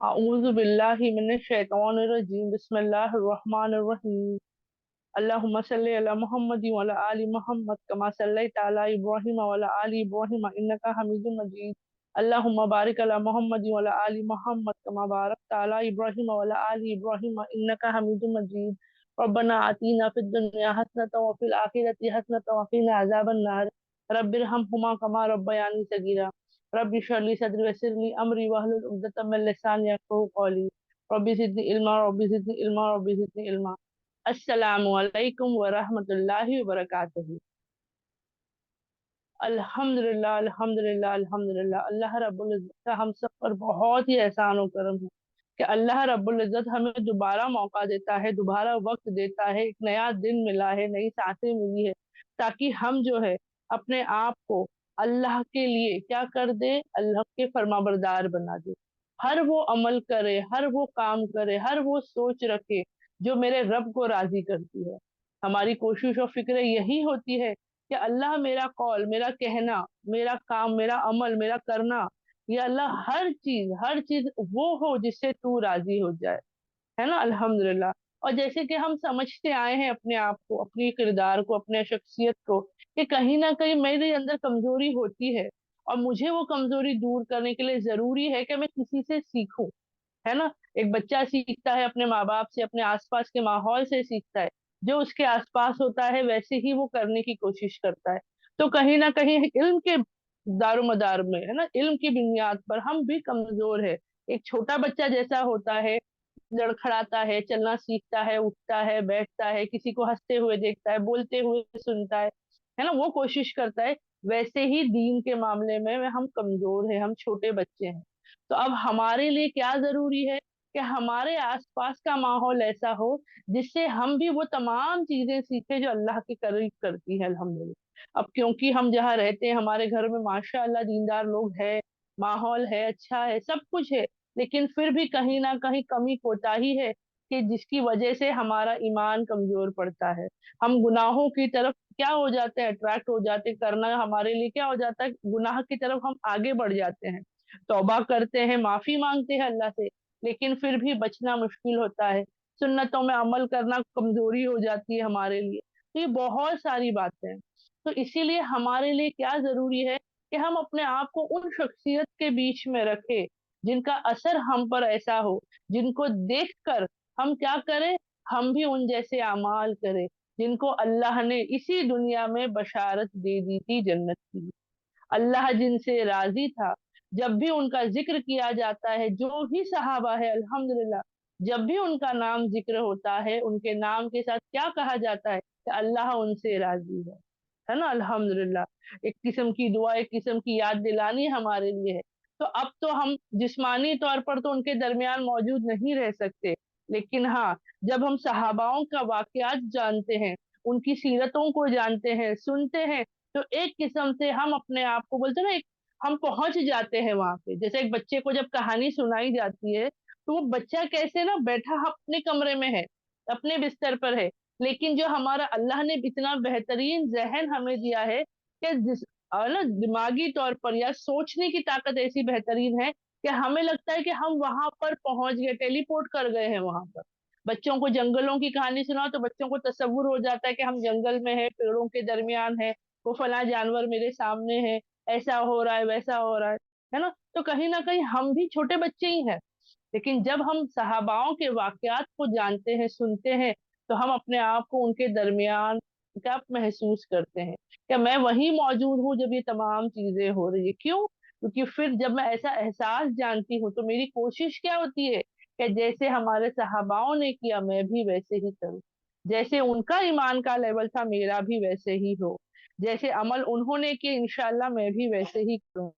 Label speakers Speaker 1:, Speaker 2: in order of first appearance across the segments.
Speaker 1: अऊज़ु बिल्लाहि मिनश शैतानिर रजीम बिस्मिल्लाहिर रहमानिर रहीम अल्लाहुम्मा सल्लि अला मुहम्मद व अला आलि मुहम्मद कमा सल्लैता अला इब्राहीम व अला आलि इब्राहीम इन्नका हमीदुम मजीद अल्लाहुम्मा बारिक अला मुहम्मद व अला आलि मुहम्मद कमा बारकता अला इब्राहीम व अला आलि इब्राहीम इन्नका हमीदुम मजीद रब्बना आतीना फिद दुनिया हसनतन व फिल आखिरति हसनतन व क़िना अज़ाबन नार रब्बिरहमहुमा कमा रब्बयानी सगीरा रब्बि इश्रह ली सदरी वयस्सिर ली अमरी वहलुल उक़दतम मिन लिसानी यफ़क़हू क़ौली रब्बि ज़िदनी इल्मा रब्बि ज़िदनी इल्मा। अस्सलामु अलैकुम व रहमतुल्लाहि व बरकातुहू। अल्हम्दुलिल्लाह अल्हम्दुलिल्लाह अल्हम्दुलिल्लाह, अल्लाह रब्बुल इज़्ज़त का हम सब पर बहुत ही एहसान और करम है कि अल्लाह रब्बुल इज़्ज़त हमें दोबारा मौका देता है, दोबारा वक्त देता है, एक नया दिन मिला है, नई सांसें मिली है, ताकि हम जो है अपने आप को अल्लाह के लिए क्या कर दे, अल्लाह के फरमाबरदार बना दे। हर वो अमल करे, हर वो काम करे, हर वो सोच रखे जो मेरे रब को राजी करती है। हमारी कोशिश और फिक्र यही होती है कि अल्लाह मेरा कौल, मेरा कहना, मेरा काम, मेरा अमल, मेरा करना, ये अल्लाह हर चीज वो हो जिससे तू राजी हो जाए, है ना। अल्हम्दुलिल्लाह। और जैसे कि हम समझते आए हैं अपने आप को, अपनी किरदार को, अपने शख्सियत को, कि कहीं ना कहीं मेरे अंदर कमजोरी होती है और मुझे वो कमजोरी दूर करने के लिए जरूरी है कि मैं किसी से सीखूं, है ना। एक बच्चा सीखता है अपने माँ बाप से, अपने आसपास के माहौल से सीखता है, जो उसके आसपास होता है वैसे ही वो करने की कोशिश करता है। तो कहीं ना कहीं इल्म के दारोमदार में, है ना, इल्म की बुनियाद पर हम भी कमजोर है। एक छोटा बच्चा जैसा होता है, लड़खड़ाता है, चलना सीखता है, उठता है, बैठता है, किसी को हंसते हुए देखता है, बोलते हुए सुनता है ना, वो कोशिश करता है। वैसे ही दीन के मामले में हम कमजोर हैं, हम छोटे बच्चे हैं। तो अब हमारे लिए क्या जरूरी है कि हमारे आसपास का माहौल ऐसा हो जिससे हम भी वो तमाम चीजें सीखें जो अल्लाह के करीब करती है, अल्हम्दुलिल्लाह। अब क्योंकि हम जहाँ रहते हैं, हमारे घर में माशाअल्लाह दीनदार लोग हैं, माहौल है, अच्छा है, सब कुछ है, लेकिन फिर भी कहीं ना कहीं कमी कोताही है कि जिसकी वजह से हमारा ईमान कमजोर पड़ता है। हम गुनाहों की तरफ क्या हो जाते हैं, अट्रैक्ट हो जाते हैं, करना हमारे लिए क्या हो जाता है, गुनाह की तरफ हम आगे बढ़ जाते हैं, तौबा करते हैं, माफी मांगते हैं अल्लाह से, लेकिन फिर भी बचना मुश्किल होता है। सुन्नतों में अमल करना कमजोरी हो जाती है हमारे लिए। तो ये बहुत सारी बातें हैं। तो इसीलिए हमारे लिए क्या जरूरी है कि हम अपने आप को उन शख्सियत के बीच में रखें जिनका असर हम पर ऐसा हो, जिनको देखकर हम क्या करें, हम भी उन जैसे अमाल करें जिनको अल्लाह ने इसी दुनिया में बशारत दे दी थी जन्नत की। अल्लाह जिनसे राजी था, जब भी उनका जिक्र किया जाता है, जो भी सहाबा है अल्हम्दुलिल्लाह, जब भी उनका नाम जिक्र होता है, उनके नाम के साथ क्या कहा जाता है कि अल्लाह उनसे राजी है ना। अल्हम्दुलिल्लाह। एक किस्म की दुआ, एक किस्म की याद दिलानी हमारे लिए है। तो अब तो हम जिस्मानी तौर पर तो उनके दरमियान मौजूद नहीं रह सकते, लेकिन हाँ, जब हम सहाबाओं का वाकयात जानते हैं, उनकी सीरतों को जानते हैं, सुनते हैं, तो एक किस्म से हम अपने आप को बोलते हैं ना, एक हम पहुंच जाते हैं वहां पे। जैसे एक बच्चे को जब कहानी सुनाई जाती है, तो वो बच्चा कैसे ना बैठा अपने कमरे में है, अपने बिस्तर पर है, लेकिन जो हमारा अल्लाह ने इतना बेहतरीन जहन हमें दिया है कि और ना दिमागी तौर पर या सोचने की ताकत ऐसी बेहतरीन है कि हमें लगता है कि हम वहां पर पहुंच गए, टेलीपोर्ट कर गए हैं वहां पर। बच्चों को जंगलों की कहानी सुनाओ तो बच्चों को तस्वुर हो जाता है कि हम जंगल में है, पेड़ों के दरमियान है, वो फला जानवर मेरे सामने है, ऐसा हो रहा है, वैसा हो रहा है ना। तो कहीं ना कहीं हम भी छोटे बच्चे ही हैं, लेकिन जब हम सहाबाओं के वाकयात को जानते हैं, सुनते हैं, तो हम अपने आप को उनके दरमियान क्या महसूस करते हैं कि मैं वहीं मौजूद हूँ जब ये तमाम चीजें हो रही है। क्यों? क्योंकि फिर जब मैं ऐसा एहसास जानती हूँ तो मेरी कोशिश क्या होती है कि जैसे हमारे सहाबाओं ने किया मैं भी वैसे ही करूँ, जैसे उनका ईमान का लेवल था मेरा भी वैसे ही हो, जैसे अमल उन्होंने किए इंशाल्लाह मैं भी वैसे ही करूँ।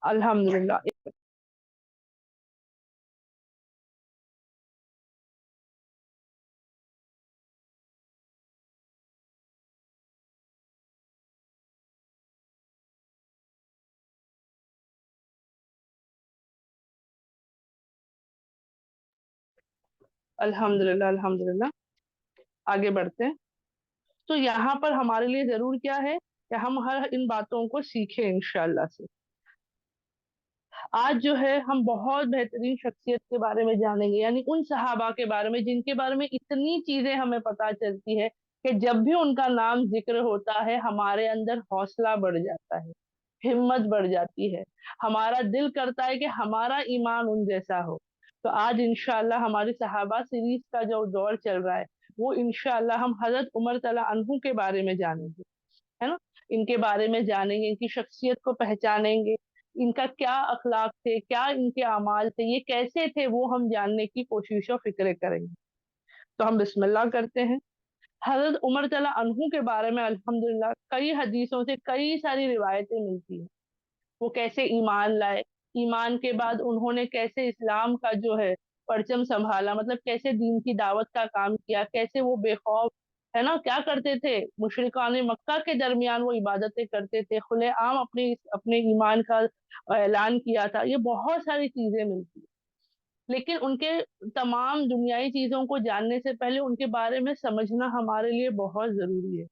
Speaker 1: अल्हम्दुलिल्लाह। अल्हम्दुलिल्लाह अल्हम्दुलिल्लाह। आगे बढ़ते हैं। तो यहाँ पर हमारे लिए जरूर क्या है कि हम हर इन बातों को सीखें इंशाल्लाह से। آج جو ہے ہم بہت بہترین شخصیت کے بارے میں جانیں گے، یعنی ان صحابہ کے بارے میں جن کے بارے میں اتنی چیزیں ہمیں پتہ چلتی ہے کہ جب بھی ان کا نام ذکر ہوتا ہے ہمارے اندر حوصلہ بڑھ جاتا ہے، ہمت بڑھ جاتی ہے، ہمارا دل کرتا ہے کہ ہمارا ایمان ان جیسا ہو۔ تو آج انشاءاللہ ہماری صحابہ سیریز کا جو دور چل رہا ہے وہ انشاءاللہ ہم حضرت عمر تعالیٰ عنہ کے بارے میں جانیں گے، ہے نا؟ ان کے بارے میں جانیں گے، ان کی شخصیت کو پہچانیں گے، ان کا کیا اخلاق تھے، کیا ان کے اعمال تھے، یہ کیسے تھے، وہ ہم جاننے کی کوشش و فکر کریں گے۔ تو ہم بسم اللہ کرتے ہیں۔ حضرت عمر تعالیٰ عنہ کے بارے میں الحمدللہ کئی حدیثوں سے کئی ساری روایتیں ملتی ہیں، وہ کیسے ایمان لائے، ایمان کے بعد انہوں نے کیسے اسلام کا جو ہے پرچم سنبھالا، مطلب کیسے دین کی دعوت کا کام کیا، کیسے وہ بے خوف، ہے نا، کیا کرتے تھے، مشرکان مکہ کے درمیان وہ عبادتیں کرتے تھے، کھلے عام اپنے ایمان کا اعلان کیا تھا، یہ بہت ساری چیزیں ملتی ہیں۔ لیکن ان کے تمام دنیائی چیزوں کو جاننے سے پہلے ان کے بارے میں سمجھنا ہمارے لیے بہت ضروری ہے،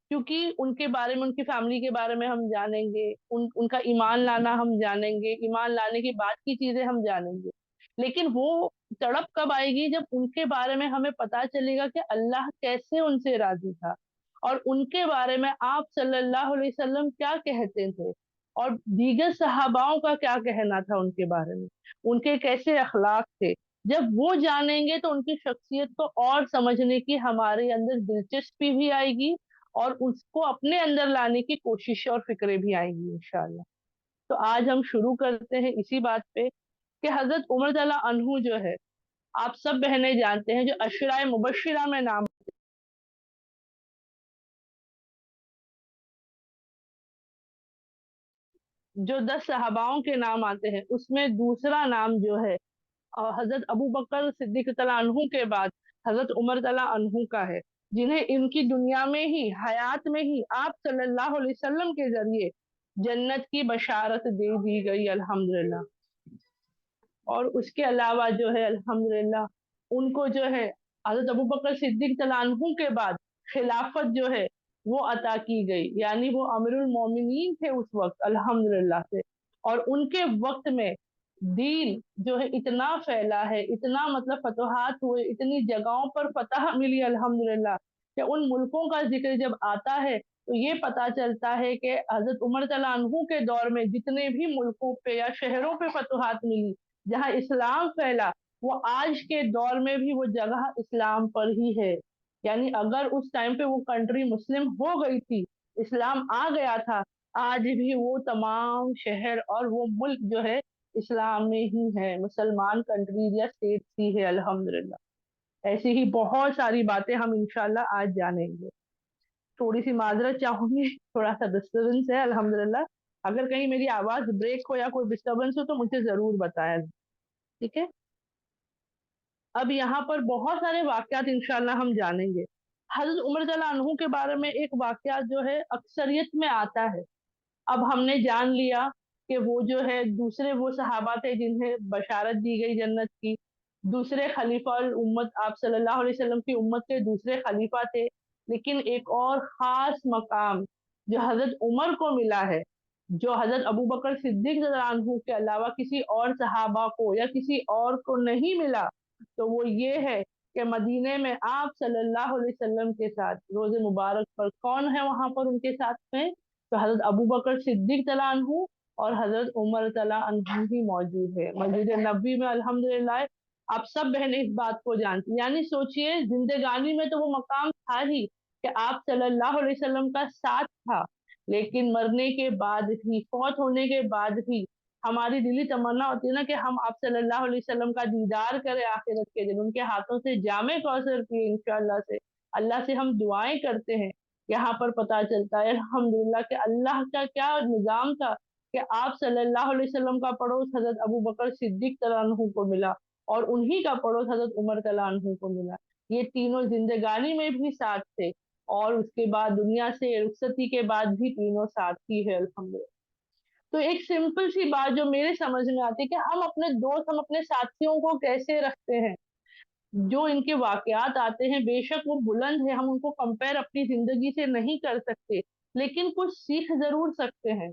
Speaker 1: کیونکہ ان کے بارے میں، ان کی فیملی کے بارے میں ہم جانیں گے، ان کا ایمان لانا ہم جانیں گے، ایمان لانے کے بعد کی چیزیں ہم جانیں گے، لیکن وہ تڑپ کب آئے گی جب ان کے بارے میں ہمیں پتا چلے گا کہ اللہ کیسے ان سے راضی تھا، اور ان کے بارے میں آپ صلی اللہ علیہ وسلم کیا کہتے تھے، اور دیگر صحاباؤں کا کیا کہنا تھا ان کے بارے میں، ان کے کیسے اخلاق تھے۔ جب وہ جانیں گے تو ان کی شخصیت کو اور سمجھنے کی ہمارے اندر دلچسپی بھی آئے گی، اور اس کو اپنے اندر لانے کی کوشش اور فکریں بھی آئیں گی انشاءاللہ۔ تو آج ہم شروع کرتے ہیں اسی بات پہ کہ حضرت عمر تعالیٰ عنہ جو ہے، آپ سب بہنیں جانتے ہیں جو عشرہ مبشرہ میں نام، جو 10 صحاباؤں کے نام آتے ہیں اس میں دوسرا نام جو ہے حضرت ابو بکر صدیق تعالیٰ عنہ کے بعد حضرت عمر تعالیٰ عنہ کا ہے، جنہیں ان کی دنیا میں ہی، حیات میں ہی آپ صلی اللہ علیہ وسلم کے ذریعے جنت کی بشارت دے دی گئی الحمدللہ۔ اور اس کے علاوہ جو ہے الحمدللہ ان کو جو ہے حضرت ابو بکر صدیق تعالیٰ عنہ کے بعد خلافت جو ہے وہ عطا کی گئی، یعنی وہ امیر المومنین تھے اس وقت الحمدللہ سے، اور ان کے وقت میں دین جو ہے اتنا پھیلا ہے، اتنا مطلب فتوحات ہوئے، اتنی جگہوں پر فتح ملی الحمدللہ، کہ ان ملکوں کا ذکر جب آتا ہے تو یہ پتا چلتا ہے کہ حضرت عمر تعالیٰ عنہ کے دور میں جتنے بھی ملکوں پہ یا شہروں پہ فتوحات ملی، جہاں اسلام پھیلا، وہ آج کے دور میں بھی وہ جگہ اسلام پر ہی ہے، یعنی اگر اس ٹائم پہ وہ کنٹری مسلم ہو گئی تھی، اسلام آ گیا تھا، آج بھی وہ تمام شہر اور وہ ملک جو ہے اسلام میں ہی ہے، مسلمان کنٹریز یا اسٹیٹس ہی ہے الحمدللہ۔ ایسی ہی بہت ساری باتیں ہم انشاءاللہ آج جانیں گے۔ تھوڑی سی معذرت چاہوں گی، تھوڑا سا ڈسٹربنس ہے الحمدللہ، اگر کہیں میری آواز بریک ہو یا کوئی ڈسٹربنس ہو تو مجھے ضرور بتایا، ٹھیک ہے؟ اب یہاں پر بہت سارے واقعات انشاءاللہ ہم جانیں گے۔ حضرت عمر تعالیٰ عنہ کے بارے میں ایک واقعہ جو ہے اکثریت میں آتا ہے، اب ہم نے جان لیا کہ وہ جو ہے دوسرے وہ صحابہ تھے جنہیں بشارت دی گئی جنت کی، دوسرے خلیفہ الامت آپ صلی اللہ علیہ وسلم کی امت کے دوسرے خلیفہ تھے، لیکن ایک اور خاص مقام جو حضرت عمر کو ملا ہے، جو حضرت ابو بکر صدیق رضی اللہ عنہ کے علاوہ کسی اور صحابہ کو یا کسی اور کو نہیں ملا، تو وہ یہ ہے کہ مدینے میں آپ صلی اللہ علیہ وسلم کے ساتھ روز مبارک پر کون ہے وہاں پر ان کے ساتھ میں؟ تو حضرت ابو بکر صدیق تعالیٰ عنہ اور حضرت عمر تعالیٰ عنہ ہی موجود ہے مسجد نبوی میں الحمدللہ۔ آپ سب بہنیں اس بات کو جانتی، یعنی سوچئے زندگانی میں تو وہ مقام تھا ہی کہ آپ صلی اللہ علیہ وسلم کا ساتھ تھا، لیکن مرنے کے بعد بھی، فوت ہونے کے بعد بھی ہماری دلی تمنا ہوتی ہے نا کہ ہم آپ صلی اللہ علیہ وسلم کا دیدار کریں آخرت کے دن، ان کے ہاتھوں سے جامع کوثر پیے انشاءاللہ سے، اللہ سے ہم دعائیں کرتے ہیں۔ یہاں پر پتا چلتا ہے الحمدللہ کہ اللہ کا کیا نظام تھا کہ آپ صلی اللہ علیہ وسلم کا پڑوس حضرت ابو بکر صدیق تعالیٰ عنہ کو ملا، اور انہی کا پڑوس حضرت عمر تعالیٰ عنہ کو ملا، یہ تینوں زندگانی میں بھی ساتھ تھے، اور اس کے بعد دنیا سے رخصتی کے بعد بھی تینوں ساتھ ہی ہے الحمدللہ۔ تو ایک سمپل سی بات جو میرے سمجھ میں آتی ہے کہ ہم اپنے دوست، ہم اپنے ساتھیوں کو کیسے رکھتے ہیں، جو ان کے واقعات آتے ہیں بے شک وہ بلند ہے، ہم ان کو کمپیر اپنی زندگی سے نہیں کر سکتے، لیکن کچھ سیکھ ضرور سکتے ہیں۔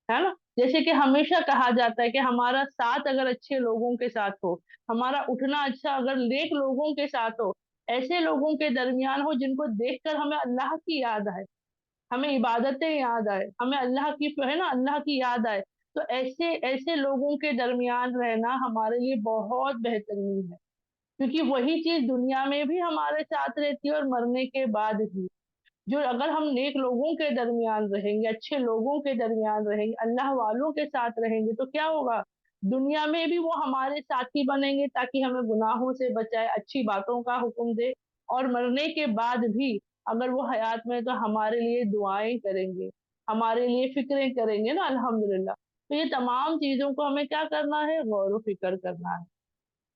Speaker 1: है ना। जैसे कि हमेशा कहा जाता है कि हमारा साथ अगर अच्छे लोगों के साथ हो, हमारा उठना अच्छा अगर नेक लोगों के साथ हो, ऐसे लोगों के दरमियान हो जिनको देखकर हमें अल्लाह की याद आए, हमें इबादतें याद आए, हमें अल्लाह की है ना अल्लाह की याद आए, तो ऐसे ऐसे लोगों के दरमियान रहना हमारे लिए बहुत बेहतरीन है। क्योंकि वही चीज दुनिया में भी हमारे साथ रहती है और मरने के बाद भी। जो अगर हम नेक लोगों के दरमियान रहेंगे, अच्छे लोगों के दरमियान रहेंगे, अल्लाह वालों के साथ रहेंगे, तो क्या होगा, दुनिया में भी वो हमारे साथी बनेंगे ताकि हमें गुनाहों से बचाए, अच्छी बातों का हुक्म दे, और मरने के बाद भी अगर वो हयात में है, तो हमारे लिए दुआएं करेंगे, हमारे लिए फिक्रें करेंगे ना, अल्हम्दुलिल्लाह। तो ये तमाम चीजों को हमें क्या करना है, गौर व फिक्र करना है।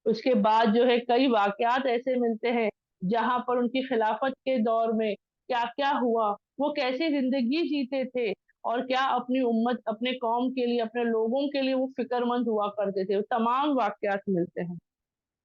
Speaker 1: उसके बाद जो है कई वाकयात ऐसे मिलते हैं जहां पर उनकी खिलाफत के दौर में क्या क्या हुआ, वो कैसी जिंदगी जीते थे, और क्या अपनी उम्मत, अपने कौम के लिए, अपने लोगों के लिए वो फिक्रमंद हुआ करते थे, वो तमाम वाकयात मिलते हैं।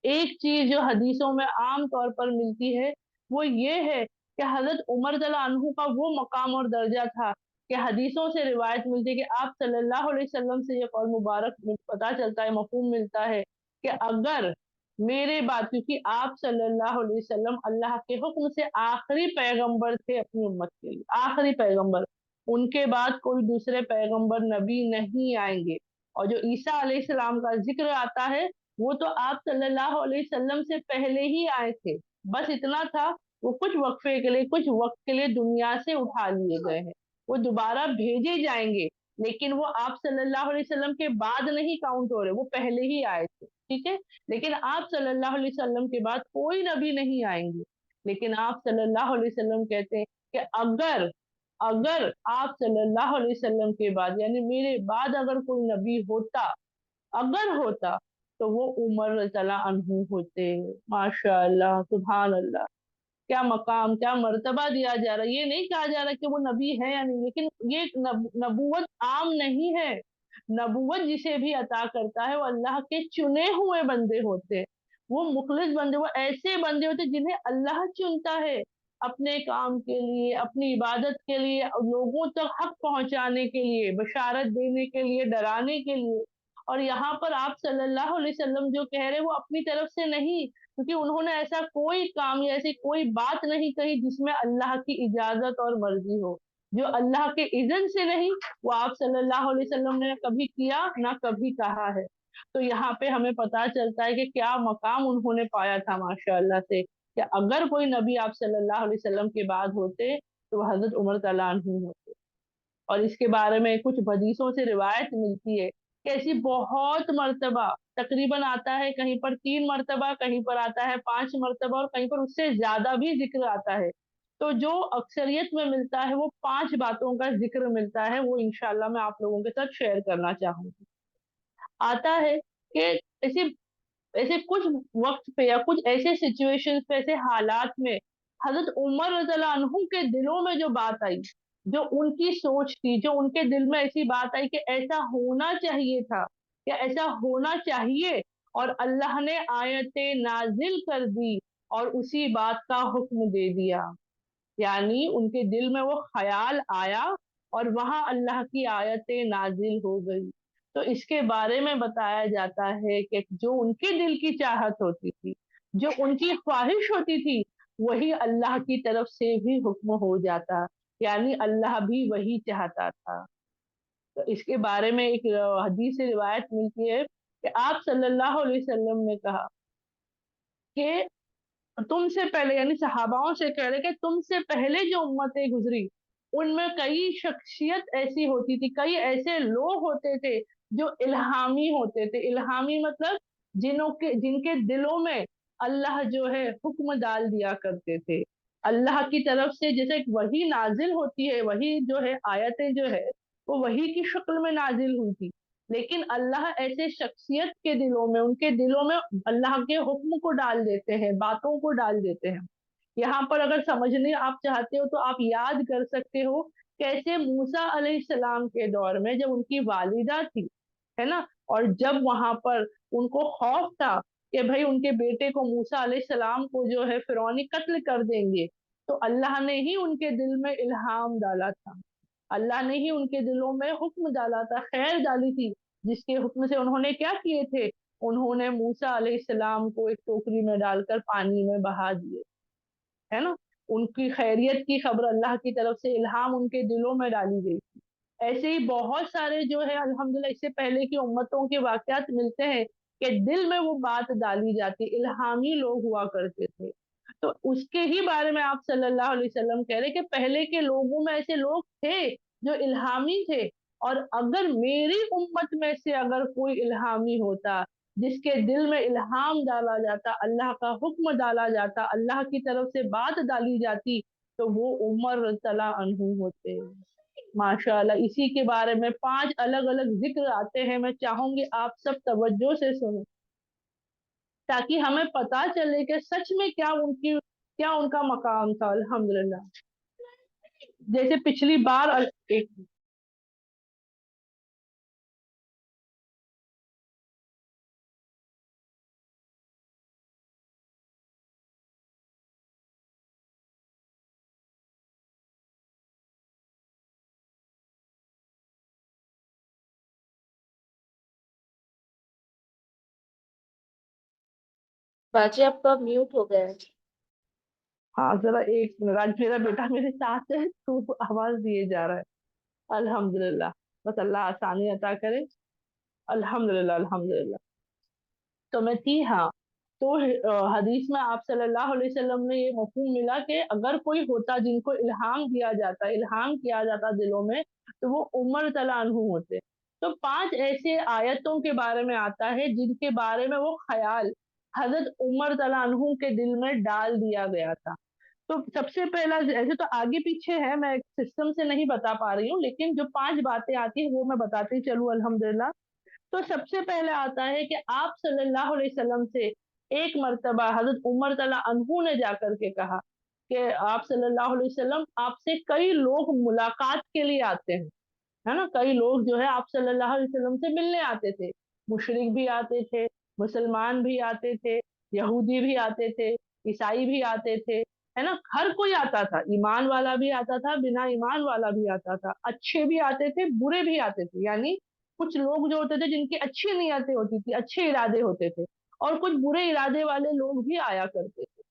Speaker 1: एक चीज जो हदीसों में आम तौर पर मिलती है वो ये है कि हजरत उमर रज़ियल्लाहु अन्हु का वो मकाम और दर्जा था कि हदीसों से रिवायत मिलती है कि आप सल्लल्लाहु अलैहि वसल्लम से ये कौल मुबारक पता चलता है, मफहूम मिलता है कि अगर मेरे बाद, क्योंकि आप सल्लल्लाहु अलैहि वसल्लम अल्लाह के हुक्म से आखिरी पैगंबर थे अपनी उम्मत के लिए, आखिरी पैगंबर, उनके बाद कोई दूसरे पैगंबर नबी नहीं आएंगे। और जो ईसा अलैहिस्सलाम का जिक्र आता है वो तो आप सल्लल्लाहु अलैहि वसल्लम से पहले ही आए थे, बस इतना था, वो कुछ वक्फे के लिए, कुछ वक्त के लिए दुनिया से उठा लिए गए हैं, वो दोबारा भेजे जाएंगे, लेकिन वो आप सल्लल्लाहु अलैहि वसल्लम के बाद नहीं काउंट हो रहे, वो पहले ही आए थे, ठीक है। लेकिन आप सल्लल्लाहु अलैहि वसल्लम के बाद कोई नबी नहीं आएंगे, लेकिन आप सल्लल्लाहु अलैहि वसल्लम कहते हैं कि अगर अगर आप सल्लल्लाहु अलैहि वसल्लम के बाद यानी मेरे बाद अगर कोई नबी होता, अगर होता, तो वो उमर रज़ियल्लाहु अन्हु होते। माशाअल्लाह, सुभान अल्लाह, क्या मकाम, क्या मर्तबा दिया जा रहा है। ये नहीं कहा जा रहा कि वो नबी है या नहीं, लेकिन ये नबूवत आम नहीं है। नबूवत जिसे भी अता करता है वो अल्लाह के चुने हुए बंदे होते हैं, वो मुखलिस बंदे, वो ऐसे बंदे होते हैं जिन्हें अल्लाह चुनता है अपने काम के लिए, अपनी इबादत के लिए, और लोगों तक हक पहुंचाने के लिए, बशारत देने के लिए, डराने के लिए। और यहाँ पर आप सल्लल्लाहु अलैहि वसल्लम जो कह रहे हैं वो अपनी तरफ से नहीं, क्योंकि उन्होंने ऐसा कोई काम या ऐसी कोई बात नहीं कही जिसमें अल्लाह की इजाजत और मर्जी हो, जो अल्लाह के इज़्न से नहीं, वो आप सल्लल्लाहु अलैहि वसल्लम ने कभी किया ना कभी कहा है। तो यहाँ पे हमें पता चलता है कि क्या मकाम उन्होंने पाया था माशाअल्लाह से, कि अगर कोई नबी आप सल्लल्लाहु अलैहि वसल्लम के बाद होते तो वो हजरत उमर तआला अन्हु होते। और इसके बारे में कुछ हदीसों से रिवायत मिलती है कि ऐसी बहुत मर्तबा, तकरीबन आता है कहीं पर 3 मर्तबा, कहीं पर आता है 5 मर्तबा, और कहीं पर उससे ज्यादा भी जिक्र आता है। तो जो अक्सरियत में मिलता है वो 5 बातों का जिक्र मिलता है, वो इंशाल्लाह मैं आप लोगों के साथ शेयर करना चाहूंगी। आता है कि ऐसे ऐसे कुछ वक्त पे या कुछ ऐसे सिचुएशंस पे, ऐसे हालात में हजरत उमर रज़ियल्लाहु अन्हु के दिलों में जो बात आई, जो उनकी सोच थी, जो उनके दिल में ऐसी बात आई कि ऐसा होना चाहिए था या ऐसा होना चाहिए, और अल्लाह ने आयतें नाजिल कर दी और उसी बात का हुक्म दे दिया। यानी उनके दिल में वो ख्याल आया और वहां अल्लाह की आयतें नाजिल हो गई। तो इसके बारे में बताया जाता है कि जो उनके दिल की चाहत होती थी, जो उनकी ख्वाहिश होती थी, वही अल्लाह की तरफ से भी हुक्म हो जाता, यानी अल्लाह भी वही चाहता था। तो इसके बारे में एक हदीस से रिवायत मिलती है कि आप सल्लल्लाहु अलैहि वसल्लम ने कहा कि तुमसे पहले, यानी सहाबाओं से कह रहे कि तुमसे पहले जो उम्मतें गुजरी उनमें कई शख्सियत ऐसी होती थी, कई ऐसे लोग होते थे जो इल्हामी होते थे। इल्हामी मतलब जिनके दिलों में अल्लाह जो है हुक्म डाल दिया करते थे, अल्लाह की तरफ से जैसे एक वही नाजिल होती है, वही जो है आयतें जो है वो वही की शक्ल में नाजिल हुई थी, लेकिन अल्लाह ऐसे शख्सियत के दिलों में, उनके दिलों में अल्लाह के हुक्म को डाल देते हैं, बातों को डाल देते हैं। यहाँ पर अगर समझने आप चाहते हो तो आप याद कर सकते हो कैसे मूसा अलैहिस्सलाम के दौर में जब उनकी वालिदा थी, है ना, और जब वहां पर उनको खौफ था कि भाई उनके बेटे को, मूसा अलैहिस्सलाम को जो है फिरौनी कत्ल कर देंगे, तो अल्लाह ने ही उनके दिल में इल्हाम डाला था। अल्लाह ने ही उनके दिलों में हुक्म डाला था, खैर डाली थी, जिसके हुक्म से उन्होंने क्या किए थे, उन्होंने मूसा अलैहिस्सलाम को एक टोकरी में डालकर पानी में बहा दिए, है ना। उनकी खैरियत की खबर अल्लाह की तरफ से इल्हाम उनके दिलों में डाली गई। ऐसे ही बहुत सारे जो है अल्हम्दुलिल्लाह इससे पहले की उम्मतों के वाक़यात मिलते हैं कि दिल में वो बात डाली जाती, इल्हामी लोग हुआ करते थे। तो उसके ही बारे में आप सल्लल्लाहु अलैहि वसल्लम कह रहे हैं कि पहले के लोगों में ऐसे लोग थे जो इल्हामी थे, और अगर मेरी उम्मत में से अगर कोई इल्हामी होता, जिसके दिल में इल्हाम डाला जाता, अल्लाह का हुक्म डाला जाता, अल्लाह की तरफ से बात डाली जाती, तो वो उमर रज़ियल्लाहु अन्हु होते। माशाल्लाह, इसी के बारे में 5 अलग-अलग ज़िक्र आते हैं, मैं चाहूँगी आप सब तवज्जो से सुनें, ताकि हमें पता चले कि सच में क्या उनका मकाम था अल्हम्दुलिल्लाह। जैसे पिछली बार एक
Speaker 2: बाजी आपका म्यूट हो गया है।
Speaker 1: हाँ, ज़रा 1 मिनट, आज मेरा बेटा मेरे साथ है, तो आवाज़ दिए जा रहा है। अल्हम्दुलिल्लाह, बस अल्लाह आसानी अता करे। अल्हम्दुलिल्लाह, अल्हम्दुलिल्लाह। तो मैं थी, हाँ, तो हदीस में आप सल्लल्लाहु अलैहि वसल्लम ने ये मफ़हूम मिला कि अगर कोई होता जिनको इल्हाम दिया जाता, इल्हाम किया जाता दिलों में, तो वो उमर तला अन्हु होते। तो 5 ऐसे आयतों के बारे में आता है जिनके बारे में वो ख़याल हज़रत उमर तला अन्हु के दिल में डाल दिया गया था। तो सबसे पहला, ऐसे तो आगे पीछे है, मैं सिस्टम से नहीं बता पा रही हूँ, लेकिन जो 5 बातें आती हैं वो मैं बताती चलूँ अल्हम्दुलिल्लाह। तो सबसे पहले आता है कि आप सल्लल्लाहु अलैहि वसल्लम से एक मर्तबा हज़रत उमर तला अन्हु ने जाकर के कहा कि आप सल्लल्लाहु अलैहि वसल्लम, आपसे कई लोग मुलाकात के लिए आते हैं, है ना? कई लोग जो है आप सल्लल्लाहु अलैहि वसल्लम से मिलने आते थे। मुशरिक भी आते थे, मुसलमान भी आते थे, यहूदी भी आते थे, ईसाई भी आते थे, है ना? हर कोई आता था, ईमान वाला भी आता था, बिना ईमान वाला भी आता था, अच्छे भी आते थे, बुरे भी आते थे। यानी कुछ लोग जो होते थे जिनकी अच्छी नियतें होती थी, अच्छे इरादे होते थे, और कुछ बुरे इरादे वाले लोग भी आया करते थे।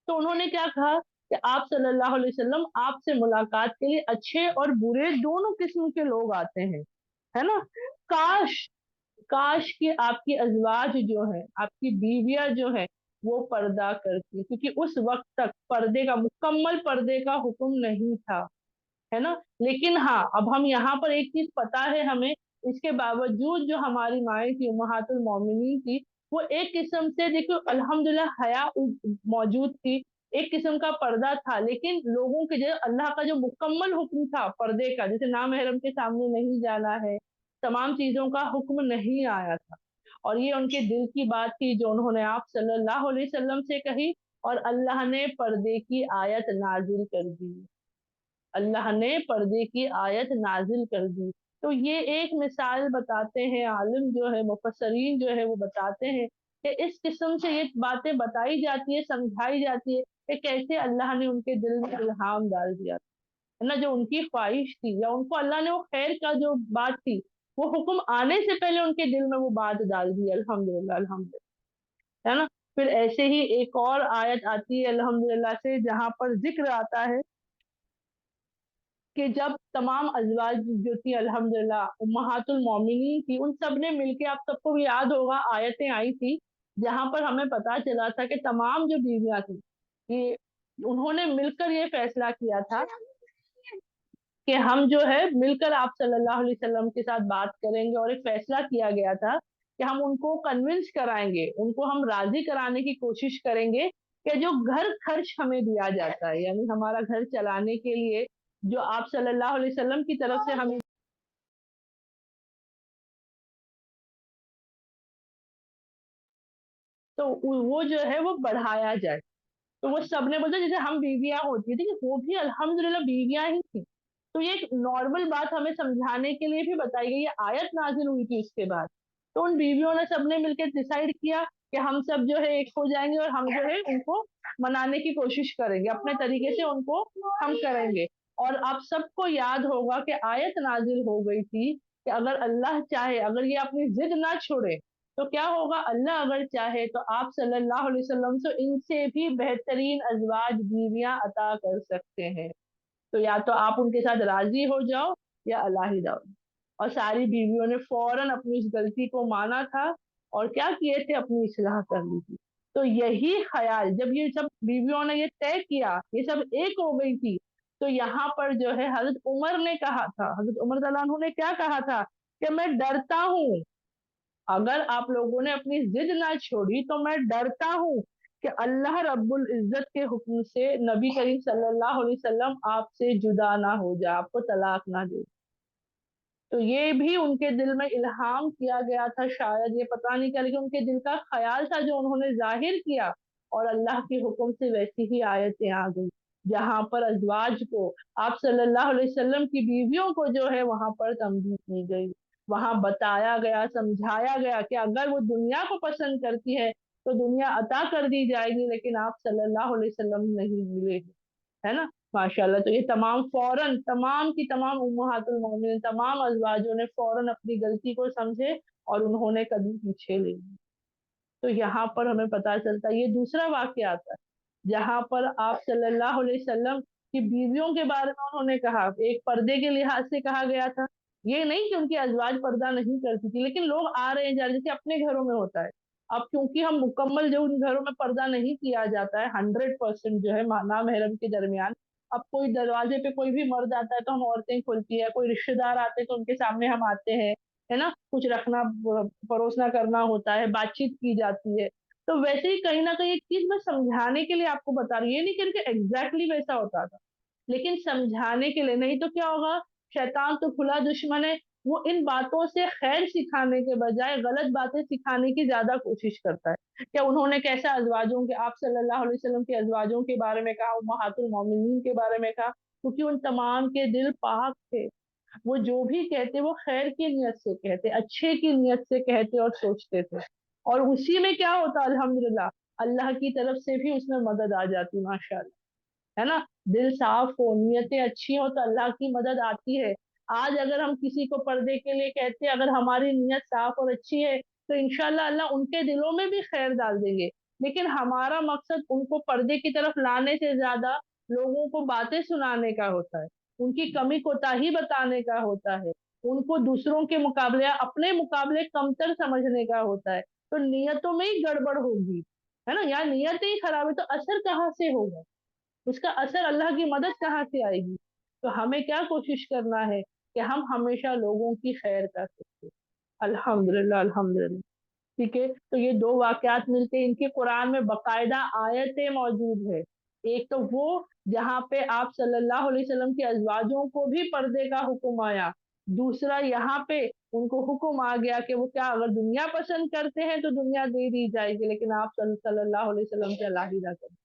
Speaker 1: तो उन्होंने क्या कहा कि आप सल्लल्लाहु अलैहि वसल्लम, आपसे मुलाकात के लिए अच्छे और बुरे दोनों किस्म के लोग आते हैं, है ना? काश काश कि आपकी अज़वाज जो है, आपकी बीवियाँ जो हैं, वो पर्दा करती, क्योंकि उस वक़्त तक पर्दे का, मुकम्मल पर्दे का हुक्म नहीं था, है ना? लेकिन हाँ, अब हम यहाँ पर एक चीज़ पता है हमें, इसके बावजूद जो हमारी माएँ थी, उम्महातुल मोमिनीन थी, वो एक किस्म से देखो अल्हम्दुलिल्लाह हया मौजूद थी, एक किस्म का पर्दा था, लेकिन लोगों के जो अल्लाह का जो मुकम्मल हुक्म था पर्दे का, जैसे नामहरम के सामने नहीं जाना है, तमाम चीज़ों का हुक्म नहीं आया था। और ये उनके दिल की बात थी जो उन्होंने आप सल्लल्लाहु अलैहि वसल्लम से कही, और अल्लाह ने पर्दे की आयत नाज़िल कर दी। अल्लाह ने पर्दे की आयत नाज़िल कर दी। तो ये एक मिसाल बताते हैं आलिम जो है, मुफस्सरीन जो है वो बताते हैं कि इस किस्म से ये बातें बताई जाती है, समझाई जाती है कि कैसे अल्लाह ने उनके दिल में इल्हाम डाल दिया, है ना? जो उनकी ख्वाहिश थी, या उनको अल्लाह ने वो खैर का जो बात थी, वो हुक्म आने से पहले उनके दिल में वो बात डाल दी। अल्हम्दुलिल्लाह, अल्हम्दुलिल्लाह, है ना? फिर ऐसे ही एक और आयत आती है अल्हम्दुलिल्लाह से, जहाँ पर ज़िक्र आता है कि जब तमाम अज़वाज जो थी अल्हम्दुलिल्लाह उम्महातुल मोमिनीन थी, उन सब ने मिलके, आप सबको भी याद होगा आयतें आई थी, जहाँ पर हमें पता चला था कि तमाम जो बीवियाँ थी, ये उन्होंने मिलकर ये फैसला किया था कि हम जो है मिलकर आप सल्लल्लाहु अलैहि वसल्लम के साथ बात करेंगे, और एक फैसला किया गया था कि हम उनको कन्विंस कराएँगे, उनको हम राज़ी कराने की कोशिश करेंगे कि जो घर खर्च हमें दिया जाता है, यानी हमारा घर चलाने के लिए जो आप सल्लल्लाहु अलैहि वसल्लम की तरफ से हमें, तो वो जो है वो बढ़ाया जाए। तो वो सबने बोला जैसे हम बीवियाँ होती थी, वो भी अल्हम्दुलिल्लाह बीवियाँ ही थी। तो ये एक नॉर्मल बात हमें समझाने के लिए भी बताई गई, ये आयत नाज़िल हुई थी उसके बाद। तो उन बीवियों ने सबने मिलके डिसाइड किया कि हम सब जो है एक हो जाएँगे, और हम जो है उनको मनाने की कोशिश करेंगे, अपने तरीके से उनको हम करेंगे। اور آپ سب کو یاد ہوگا کہ آیت نازل ہو گئی تھی کہ اگر اللہ چاہے، اگر یہ اپنی ضد نہ چھوڑے تو کیا ہوگا، اللہ اگر چاہے تو آپ صلی اللہ علیہ وسلم سے ان سے بھی بہترین ازواج بیویاں عطا کر سکتے ہیں، تو یا تو آپ ان کے ساتھ راضی ہو جاؤ یا علیحدہ ہو۔ اور ساری بیویوں نے فوراً اپنی اس غلطی کو مانا تھا اور کیا کیے تھے، اپنی اصلاح کر لی تھی۔ تو یہی خیال جب یہ سب بیویوں نے یہ طے کیا، یہ سب ایک ہو گئی تھی، تو یہاں پر جو ہے حضرت عمر نے کہا تھا، حضرت عمر رضی اللہ عنہ نے کیا کہا تھا کہ میں ڈرتا ہوں، اگر آپ لوگوں نے اپنی ضد نہ چھوڑی تو میں ڈرتا ہوں کہ اللہ رب العزت کے حکم سے نبی کریم صلی اللہ علیہ وسلم آپ سے جدا نہ ہو جائے، آپ کو طلاق نہ دے۔ تو یہ بھی ان کے دل میں الہام کیا گیا تھا، شاید یہ پتہ نہیں کیا، لیکن ان کے دل کا خیال تھا جو انہوں نے ظاہر کیا، اور اللہ کے حکم سے ویسی ہی آیتیں آ گئی جہاں پر ازواج کو، آپ صلی اللہ علیہ وسلم کی بیویوں کو جو ہے وہاں پر تنبیہ کی گئی، وہاں بتایا گیا، سمجھایا گیا کہ اگر وہ دنیا کو پسند کرتی ہے تو دنیا عطا کر دی جائے گی، لیکن آپ صلی اللہ علیہ وسلم نہیں ملے، ہے نا، ماشاء اللہ۔ تو یہ تمام فوراً، تمام کی تمام امہات المومنین، تمام ازواجوں نے فوراً اپنی غلطی کو سمجھے اور انہوں نے قدم پیچھے لے لی۔ تو یہاں پر ہمیں پتہ چلتا ہے، یہ دوسرا واقعہ آتا ہے جہاں پر آپ صلی اللہ علیہ وسلم کی بیویوں کے بارے میں انہوں نے کہا، ایک پردے کے لحاظ سے کہا گیا تھا، یہ نہیں کہ ان کی ازواج پردہ نہیں کرتی تھی، لیکن لوگ آ رہے ہیں جا رہے، جیسے اپنے گھروں میں ہوتا ہے، اب کیونکہ ہم مکمل جو ان گھروں میں پردہ نہیں کیا جاتا ہے 100% جو ہے نامحرم کے درمیان، اب کوئی دروازے پہ کوئی بھی مرد آتا ہے تو ہم عورتیں کھلتی ہے، کوئی رشتے دار آتے ہیں تو ان کے سامنے ہم آتے ہیں، ہے نا، کچھ رکھنا پروسنا کرنا ہوتا ہے، بات چیت کی جاتی ہے۔ تو ویسے ہی کہیں نہ کہیں ایک چیز میں سمجھانے کے لیے آپ کو بتا رہی ہوں، یہ نہیں کہ ایگزیکٹلی ویسا ہوتا تھا، لیکن سمجھانے کے لیے، نہیں تو کیا ہوگا، شیطان تو کھلا دشمن ہے، وہ ان باتوں سے خیر سکھانے کے بجائے غلط باتیں سکھانے کی زیادہ کوشش کرتا ہے کہ انہوں نے کیسا ازواجوں کے، آپ صلی اللہ علیہ وسلم کے ازواجوں کے بارے میں کہا، امہات المومنین کے بارے میں کہا، کیونکہ ان تمام کے دل پاک تھے، وہ جو بھی کہتے وہ خیر کی نیت سے کہتے، اچھے کی نیت سے کہتے اور سوچتے تھے، اور اسی میں کیا ہوتا الحمدللہ اللہ کی طرف سے بھی اس میں مدد آ جاتی، ماشاءاللہ، ہے نا، دل صاف ہو، نیتیں اچھی ہو تو اللہ کی مدد آتی ہے۔ آج اگر ہم کسی کو پردے کے لیے کہتے ہیں، اگر ہماری نیت صاف اور اچھی ہے تو انشاءاللہ اللہ ان کے دلوں میں بھی خیر ڈال دیں گے، لیکن ہمارا مقصد ان کو پردے کی طرف لانے سے زیادہ لوگوں کو باتیں سنانے کا ہوتا ہے، ان کی کمی کوتاہی بتانے کا ہوتا ہے، ان کو دوسروں کے مقابلے، اپنے مقابلے کمتر سمجھنے کا ہوتا ہے، تو نیتوں میں ہی گڑبڑ ہوگی، ہے نا، یا نیتیں ہی خراب ہے تو اثر کہاں سے ہوگا، اس کا اثر، اللہ کی مدد کہاں سے آئے گی؟ تو ہمیں کیا کوشش کرنا ہے کہ ہم ہمیشہ لوگوں کی خیر کر سکتے، الحمدللہ الحمدللہ، ٹھیک ہے۔ تو یہ دو واقعات ملتے ہیں، ان کے قرآن میں باقاعدہ آیتیں موجود ہے، ایک تو وہ جہاں پہ آپ صلی اللہ علیہ وسلم کے ازواجوں کو بھی پردے کا حکم آیا، دوسرا یہاں پہ ان کو حکم آ گیا کہ وہ کیا، اگر دنیا پسند کرتے ہیں تو دنیا دے دی جائے گی، لیکن آپ صلی اللہ علیہ وسلم سے علیحدہ کریں،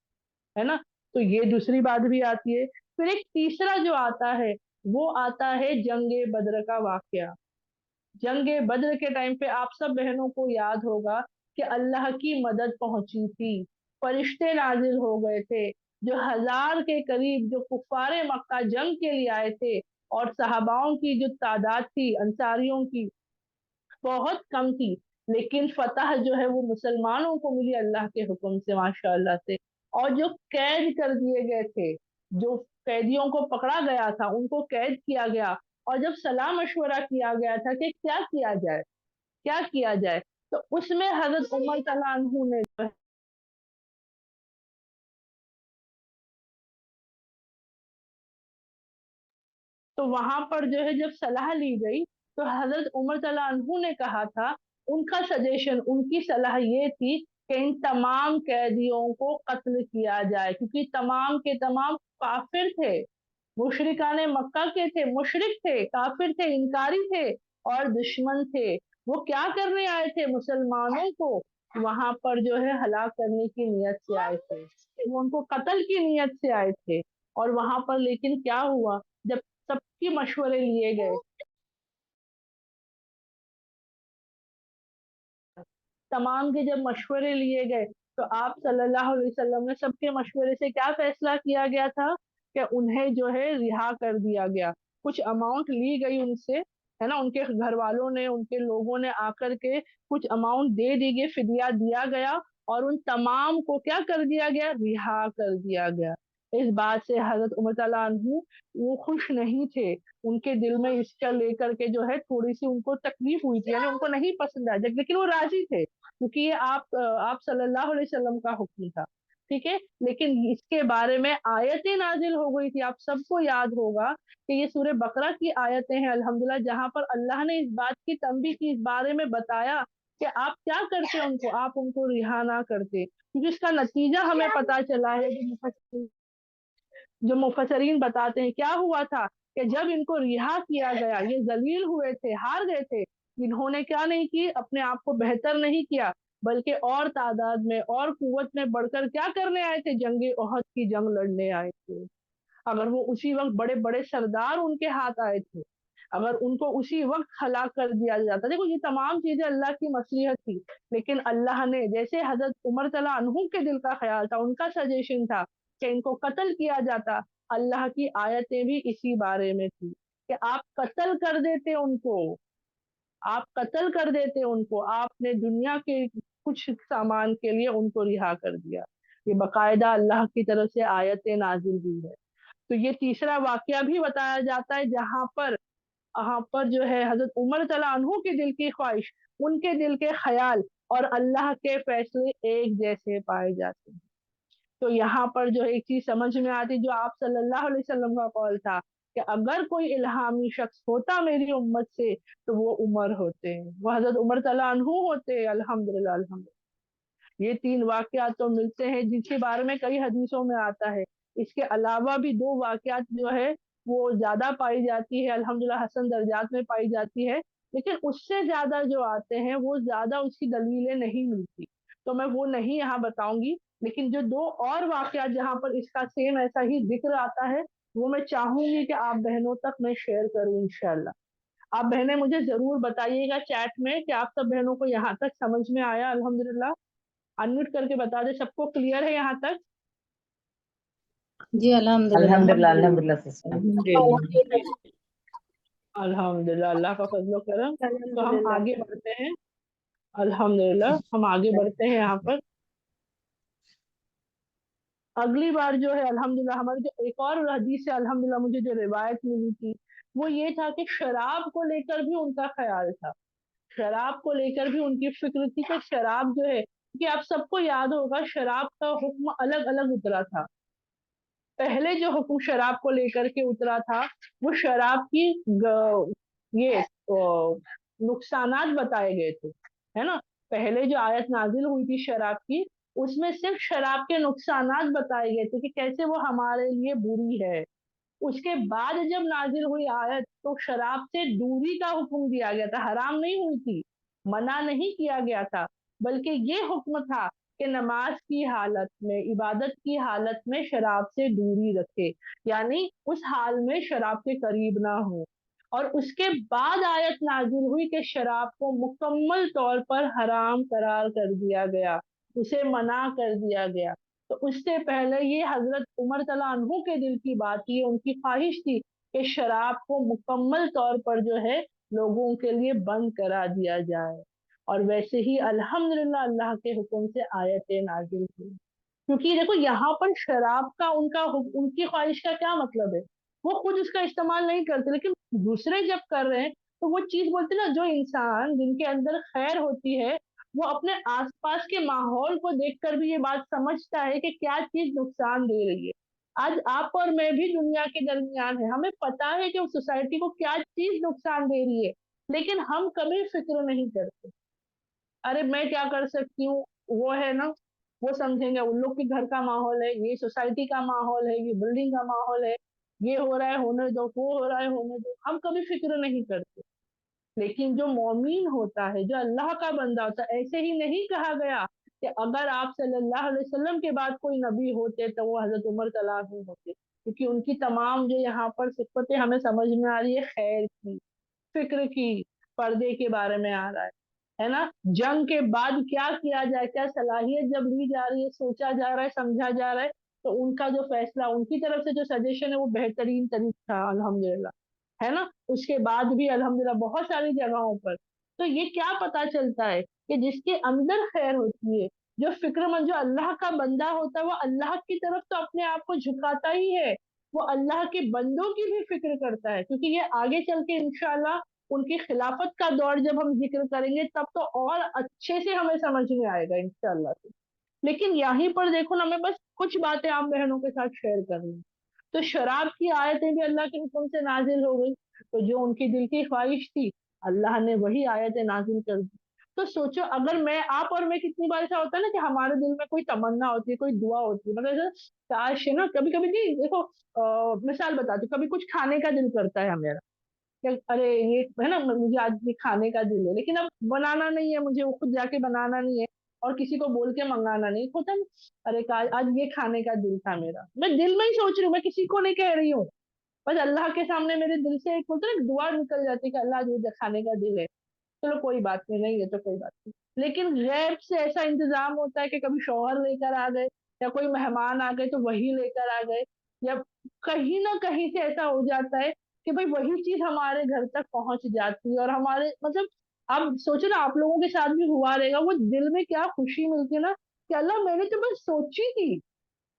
Speaker 1: ہے نا، تو یہ دوسری بات بھی آتی ہے۔ پھر ایک تیسرا جو آتا ہے وہ آتا ہے جنگ بدر کا واقعہ۔ جنگ بدر کے ٹائم پہ آپ سب بہنوں کو یاد ہوگا کہ اللہ کی مدد پہنچی تھی، فرشتے نازل ہو گئے تھے، جو 1000 کے قریب جو کفار مکہ جنگ کے لیے آئے تھے، اور صحاباؤں کی جو تعداد تھی، انصاریوں کی بہت کم تھی، لیکن فتح جو ہے وہ مسلمانوں کو ملی اللہ کے حکم سے، ماشاء اللہ سے۔ اور جو قید کر دیے گئے تھے، جو قیدیوں کو پکڑا گیا تھا ان کو قید کیا گیا، اور جب صلاح مشورہ کیا گیا تھا کہ کیا کیا جائے، کیا کیا جائے، تو اس میں حضرت عمر رضی اللہ عنہ نے تو وہاں پر جو ہے جب صلاح لی گئی تو حضرت عمر صلی اللہ عنہ نے کہا تھا، ان کا سجیشن، ان کی صلاح یہ تھی کہ ان تمام قیدیوں کو قتل کیا جائے، کیونکہ تمام کے تمام کافر تھے، مشرکان مکہ کے تھے، مشرک تھے، کافر تھے، انکاری تھے اور دشمن تھے، وہ کیا کرنے آئے تھے، مسلمانوں کو وہاں پر جو ہے ہلاک کرنے کی نیت سے آئے تھے، وہ ان کو قتل کی نیت سے آئے تھے، اور وہاں پر لیکن کیا ہوا، جب سب کی مشورے لیے گئے، تمام کے جب مشورے لیے گئے تو آپ صلی اللہ علیہ وسلم نے سب کے مشورے سے کیا فیصلہ کیا گیا تھا کہ انہیں جو ہے رہا کر دیا گیا. کچھ اماؤنٹ لی گئی ان سے، ہے نا، ان کے گھر والوں نے، ان کے لوگوں نے آ کر کے کچھ اماؤنٹ دے دی گئی، فدیہ دیا گیا، اور ان تمام کو کیا کر دیا گیا؟ رہا کر دیا گیا. اس بات سے حضرت عمر تعالیٰ عنہ وہ خوش نہیں تھے. ان کے دل میں اس کا لے کر کے جو ہے تھوڑی سی ان کو تکلیف ہوئی تھی، یعنی ان کو نہیں پسند آیا، لیکن وہ راضی تھے کیونکہ یہ آپ صلی اللہ علیہ وسلم کا حکم تھا. ٹھیک ہے. لیکن اس کے بارے میں آیتیں نازل ہو گئی تھی. آپ سب کو یاد ہوگا کہ یہ سورہ بقرہ کی آیتیں ہیں الحمدللہ، جہاں پر اللہ نے اس بات کی تنبیہ کی، اس بارے میں بتایا کہ آپ کیا کرتے ان کو، آپ ان کو رہا نہ کرتے، کیونکہ اس کا نتیجہ ہمیں پتا چلا ہے. جو مفسرین بتاتے ہیں کیا ہوا تھا کہ جب ان کو رہا کیا گیا، یہ ذلیل ہوئے تھے، ہار گئے تھے. انہوں نے کیا نہیں کی، اپنے آپ کو بہتر نہیں کیا، بلکہ اور تعداد میں اور قوت میں بڑھ کر کیا کرنے آئے تھے؟ جنگ احد کی جنگ لڑنے آئے تھے. اگر وہ اسی وقت بڑے بڑے سردار ان کے ہاتھ آئے تھے، اگر ان کو اسی وقت ہلاک کر دیا جاتا. دیکھو یہ تمام چیزیں اللہ کی مصلحت تھی، لیکن اللہ نے جیسے حضرت عمر تعالیٰ عنہ کے دل کا خیال تھا، ان کا سجیشن تھا کہ ان کو قتل کیا جاتا، اللہ کی آیتیں بھی اسی بارے میں تھی کہ آپ قتل کر دیتے ان کو، آپ قتل کر دیتے ان کو، آپ نے دنیا کے کچھ سامان کے لیے ان کو رہا کر دیا. یہ باقاعدہ اللہ کی طرف سے آیتیں نازل ہوئی ہے. تو یہ تیسرا واقعہ بھی بتایا جاتا ہے جہاں پر جو ہے حضرت عمر تعالیٰ عنہ کے دل کی خواہش، ان کے دل کے خیال اور اللہ کے فیصلے ایک جیسے پائے جاتے ہیں. تو یہاں پر جو ایک چیز سمجھ میں آتی، جو آپ صلی اللہ علیہ وسلم کا قول تھا کہ اگر کوئی الہامی شخص ہوتا میری امت سے تو وہ عمر ہوتے ہیں، وہ حضرت عمر تعالیٰ عنہ ہوتے ہیں. الحمدللہ الحمدللہ. یہ 3 واقعات تو ملتے ہیں جن کے بارے میں کئی حدیثوں میں آتا ہے. اس کے علاوہ بھی 2 واقعات جو ہے وہ زیادہ پائی جاتی ہے، الحمدللہ حسن درجات میں پائی جاتی ہے، لیکن اس سے زیادہ جو آتے ہیں وہ زیادہ اس کی دلیلیں نہیں ملتی، تو میں وہ نہیں یہاں بتاؤں گی. لیکن جو 2 اور واقعات جہاں پر اس کا سیم ایسا ہی ذکر آتا ہے، وہ میں چاہوں گی کہ آپ بہنوں تک میں شیئر کروں انشاءاللہ. آپ بہنیں مجھے ضرور بتائیے گا چیٹ میں کہ آپ سب بہنوں کو یہاں تک سمجھ میں آیا. الحمدللہ انمیوٹ کر کے بتا دیں سب کو کلیئر ہے یہاں تک؟
Speaker 3: جی الحمدللہ.
Speaker 4: الحمدللہ سسٹر.
Speaker 1: الحمدللہ اللہ کا فضل و کرم. تو ہم
Speaker 2: الحمدللہ.
Speaker 1: آگے بڑھتے ہیں. الحمدللہ ہم آگے بڑھتے ہیں. یہاں پر اگلی بار جو ہے الحمدللہ ہماری جو ایک اور حدیث سے الحمدللہ مجھے جو روایت ملی تھی وہ یہ تھا کہ شراب کو لے کر بھی ان کا خیال تھا، شراب کو لے کر بھی ان کی فکر تھی کہ شراب جو ہے، کہ آپ سب کو یاد ہوگا شراب کا حکم الگ الگ اترا تھا. پہلے جو حکم شراب کو لے کر کے اترا تھا وہ شراب کی یہ نقصانات بتائے گئے تھے، ہے نا. پہلے جو آیت نازل ہوئی تھی شراب کی، اس میں صرف شراب کے نقصانات بتائے گئے تھے کہ کیسے وہ ہمارے لیے بری ہے. اس کے بعد جب نازل ہوئی آیت تو شراب سے دوری کا حکم دیا گیا تھا. حرام نہیں ہوئی تھی، منع نہیں کیا گیا تھا، بلکہ یہ حکم تھا کہ نماز کی حالت میں، عبادت کی حالت میں شراب سے دوری رکھے، یعنی اس حال میں شراب کے قریب نہ ہو. اور اس کے بعد آیت نازل ہوئی کہ شراب کو مکمل طور پر حرام قرار کر دیا گیا، اسے منع کر دیا گیا. تو اس سے پہلے یہ حضرت عمر تعالیٰ عنہ کے دل کی بات تھی، ان کی خواہش تھی کہ شراب کو مکمل طور پر جو ہے لوگوں کے لیے بند کرا دیا جائے. اور ویسے ہی الحمدللہ اللہ کے حکم سے آیتیں نازل ہوئی. کیونکہ دیکھو یہاں پر شراب کا ان کی خواہش کا کیا مطلب ہے، وہ خود اس کا استعمال نہیں کرتے، لیکن دوسرے جب کر رہے ہیں تو وہ چیز بولتے نا، جو انسان جن کے اندر خیر ہوتی ہے وہ اپنے آس پاس کے ماحول کو دیکھ کر بھی یہ بات سمجھتا ہے کہ کیا چیز نقصان دے رہی ہے. آج آپ اور میں بھی دنیا کے درمیان ہیں، ہمیں پتا ہے کہ سوسائٹی کو کیا چیز نقصان دے رہی ہے، لیکن ہم کبھی فکر نہیں کرتے. ارے میں کیا کر سکتی ہوں، وہ ہے نا، وہ سمجھیں گے ان لوگ کے گھر کا ماحول ہے، یہ سوسائٹی کا ماحول ہے، یہ بلڈنگ کا ماحول ہے، یہ ہو رہا ہے ہونے دو، وہ ہو رہا ہے ہونے دو. ہم کبھی فکر نہیں کرتے. لیکن جو مومن ہوتا ہے، جو اللہ کا بندہ ہوتا ہے، ایسے ہی نہیں کہا گیا کہ اگر آپ صلی اللہ علیہ وسلم کے بعد کوئی نبی ہوتے تو وہ حضرت عمر تعالیٰ عنہ ہوتے، کیونکہ ان کی تمام جو یہاں پر صفتیں ہمیں سمجھ میں آ رہی ہے، خیر کی، فکر کی، پردے کے بارے میں آ رہا ہے نا. جنگ کے بعد کیا کیا جائے، کیا صلاحیت جب لی جا رہی ہے، سوچا جا رہا ہے، سمجھا جا رہا ہے، तो उनका जो फैसला, उनकी तरफ से जो सजेशन है वो बेहतरीन तरीन था अल्हम्दुलिल्लाह, है ना। उसके बाद भी अल्हम्दुलिल्लाह बहुत सारी जगहों पर, तो ये क्या पता चलता है कि जिसके अंदर खैर होती है, जो फिक्रमंद, जो अल्लाह का बंदा होता है, वो अल्लाह की तरफ तो अपने आप को झुकाता ही है, वो अल्लाह के बंदों की भी फिक्र करता है, क्योंकि ये आगे चल के इंशाल्लाह उनकी खिलाफत का दौर जब हम जिक्र करेंगे तब तो और अच्छे से हमें समझ में आएगा इंशाल्लाह से। लेकिन यहीं पर देखो ना, मैं बस कुछ बातें आप बहनों के साथ शेयर कर रही हूँ। तो शराब की आयतें भी अल्लाह के हुक्म से नाजिल हो गई, तो जो उनकी दिल की ख्वाहिश थी, अल्लाह ने वही आयतें नाजिल कर दी। तो सोचो, अगर मैं, आप और मैं, कितनी बार ऐसा होता है ना कि हमारे दिल में कोई तमन्ना होती है, कोई दुआ होती है, मतलब ऐसा काश है ना, कभी कभी नहीं, देखो मिसाल बताती हूँ, कभी कुछ खाने का दिल करता है हमें, कि अरे ये है ना, मुझे आज ये खाने का दिल है, लेकिन अब बनाना नहीं है मुझे, वो खुद जाके बनाना नहीं है और किसी को बोल के मंगाना नहीं होता ना। अरे आज ये खाने का दिल था मेरा, मैं दिल में ही सोच रही हूँ, मैं किसी को नहीं कह रही हूँ, बस अल्लाह के सामने मेरे दिल से एक बोलते हैं ना, एक दुआ निकल जाती है कि अल्लाह, आज ये खाने का दिल है, चलो कोई बात नहीं, नहीं है तो कोई बात नहीं। लेकिन गैब से ऐसा इंतजाम होता है कि कभी शौहर लेकर आ गए, या कोई मेहमान आ गए तो वही लेकर आ गए, या कहीं ना कहीं से ऐसा हो जाता है कि भाई वही चीज हमारे घर तक पहुंच जाती है, और हमारे मतलब, आप सोचो ना, आप लोगों के साथ भी हुआ रहेगा, वो दिल में क्या खुशी मिलती है ना, कि अल्लाह, मैंने तो बस सोची थी,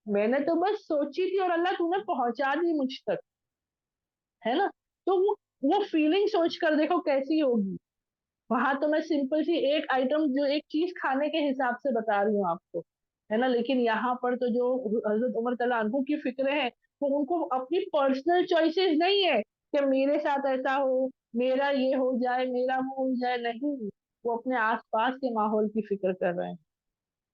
Speaker 1: मैंने तो बस सोची थी और अल्लाह तूने पहुंचा दी मुझ तक, है ना। तो वो फीलिंग सोच कर देखो कैसी होगी। वहां तो मैं सिंपल सी एक आइटम, जो एक चीज खाने के हिसाब से बता रही हूँ आपको, है ना। लेकिन यहाँ पर तो जो हजरत उमर तआला अन्हु की फिक्र है, वो उनको अपनी पर्सनल चॉइसेस नहीं है कि मेरे साथ ऐसा हो, मेरा ये हो जाए, मेरा वो हो जाए, नहीं, वो अपने आसपास के माहौल की फिक्र कर रहे हैं,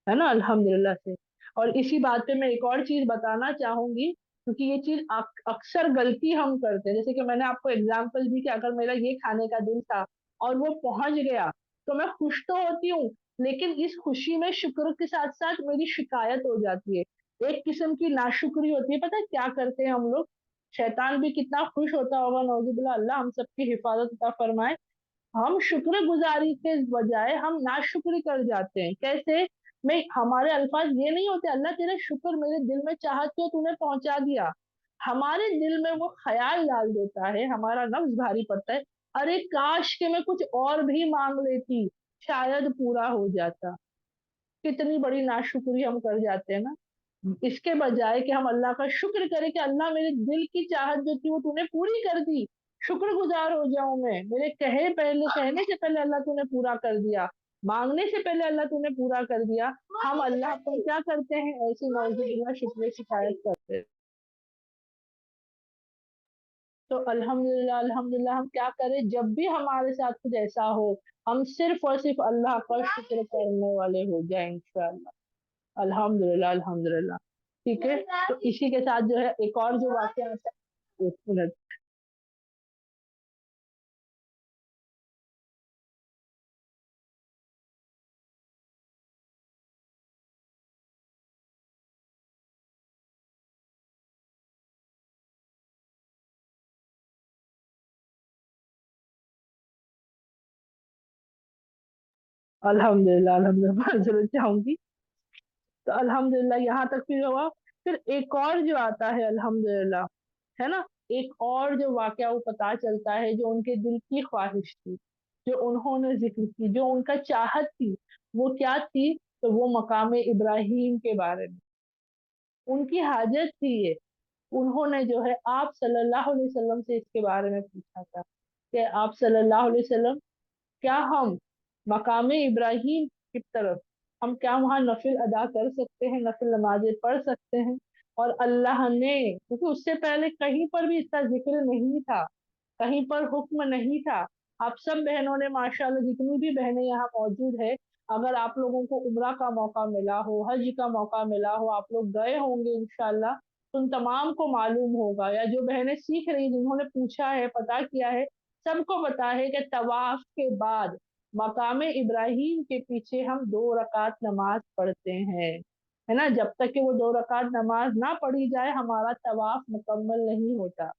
Speaker 1: है ना, अल्हम्दुलिल्लाह से। और इसी बात पे मैं एक और चीज बताना चाहूंगी, क्योंकि ये चीज अक्सर गलती हम करते हैं, जैसे कि मैंने आपको एग्जांपल दी कि अगर मेरा ये खाने का दिल था और वो पहुंच गया, तो मैं खुश तो होती हूँ, लेकिन इस खुशी में शुक्र के साथ साथ मेरी शिकायत हो जाती है, एक किस्म की नाशुक्री होती है। पता है क्या करते हैं हम लोग, शैतान भी कितना खुश होता होगा, नौजुबिल्ला, अल्लाह हम सबकी हिफाजत अता फरमाए, हम शुक्रगुजारी के बजाय हम नाशुक्री कर जाते हैं। कैसे? मैं, हमारे अल्फाज ये नहीं होते, अल्लाह तेरा शुक्र, मेरे दिल में चाहत तो तूने पहुंचा दिया, हमारे दिल में वो ख्याल डाल देता है, हमारा नफ्स भारी पड़ता है, अरे काश के मैं कुछ और भी मांग लेती, शायद पूरा हो जाता। कितनी बड़ी नाशुक्री हम कर जाते हैं ना, इसके बजाय कि हम अल्लाह का शुक्र करें कि अल्लाह, मेरे दिल की चाहत जो थी वो तूने पूरी कर दी, शुक्रगुजार हो जाऊं मैं, मेरे कहने से पहले अल्लाह तूने पूरा कर दिया, मांगने से पहले अल्लाह तूने पूरा कर दिया। हम अल्लाह को क्या करते हैं, ऐसी मौजूदा शुक्र शिकायत करते हैं। तो अल्हम्दुलिल्लाह, अल्हम्दुलिल्लाह, हम क्या करें, जब भी हमारे साथ कुछ ऐसा हो, हम सिर्फ और सिर्फ अल्लाह का शुक्र करने वाले हो जाए इंशाअल्लाह। अल्हम्दुलिल्लाह, अल्हम्दुलिल्लाह। ठीक है, तो इसी के साथ जो है एक और जो वाक्य आता है, एक मिनट। अल्हम्दुलिल्लाह, अल्हम्दुलिल्लाह, मैं जरूर चाहूंगी। तो अल्हम्दुलिल्लाह यहाँ तक फिर हुआ। फिर एक और जो आता है अल्हम्दुलिल्लाह, है ना, एक और जो वाकया वो पता चलता है, जो उनके दिल की ख्वाहिश थी, जो उन्होंने जिक्र की, जो उनका चाहत थी, वो क्या थी, तो वो मकाम इब्राहिम के बारे में उनकी हाजत थी ये। उन्होंने जो है आप सल्लल्लाहु अलैहि वसल्लम से इसके बारे में पूछा था कि आप सल्लल्लाहु अलैहि वसल्लम, क्या हम मकाम इब्राहिम की तरफ, हम क्या वहाँ नफिल अदा कर सकते हैं, नफिल नमाजें पढ़ सकते हैं। और अल्लाह ने, क्योंकि उससे पहले कहीं पर भी इसका जिक्र नहीं था, कहीं पर हुक्म नहीं था। आप सब बहनों ने माशाल्लाह, जितनी भी बहनें यहाँ मौजूद है, अगर आप लोगों को उम्रा का मौका मिला हो, हज का मौका मिला हो, आप लोग गए होंगे इंशाल्लाह, तो उन तमाम को मालूम होगा, या जो बहनें सीख रही, जिन्होंने पूछा है, पता किया है, सबको पता है कि तवाफ के बाद मकाम इब्राहिम के पीछे हम 2 रकात नमाज पढ़ते हैं, है ना। जब तक कि वो 2 रकात नमाज ना पढ़ी जाए, हमारा तवाफ मुकम्मल नहीं होता।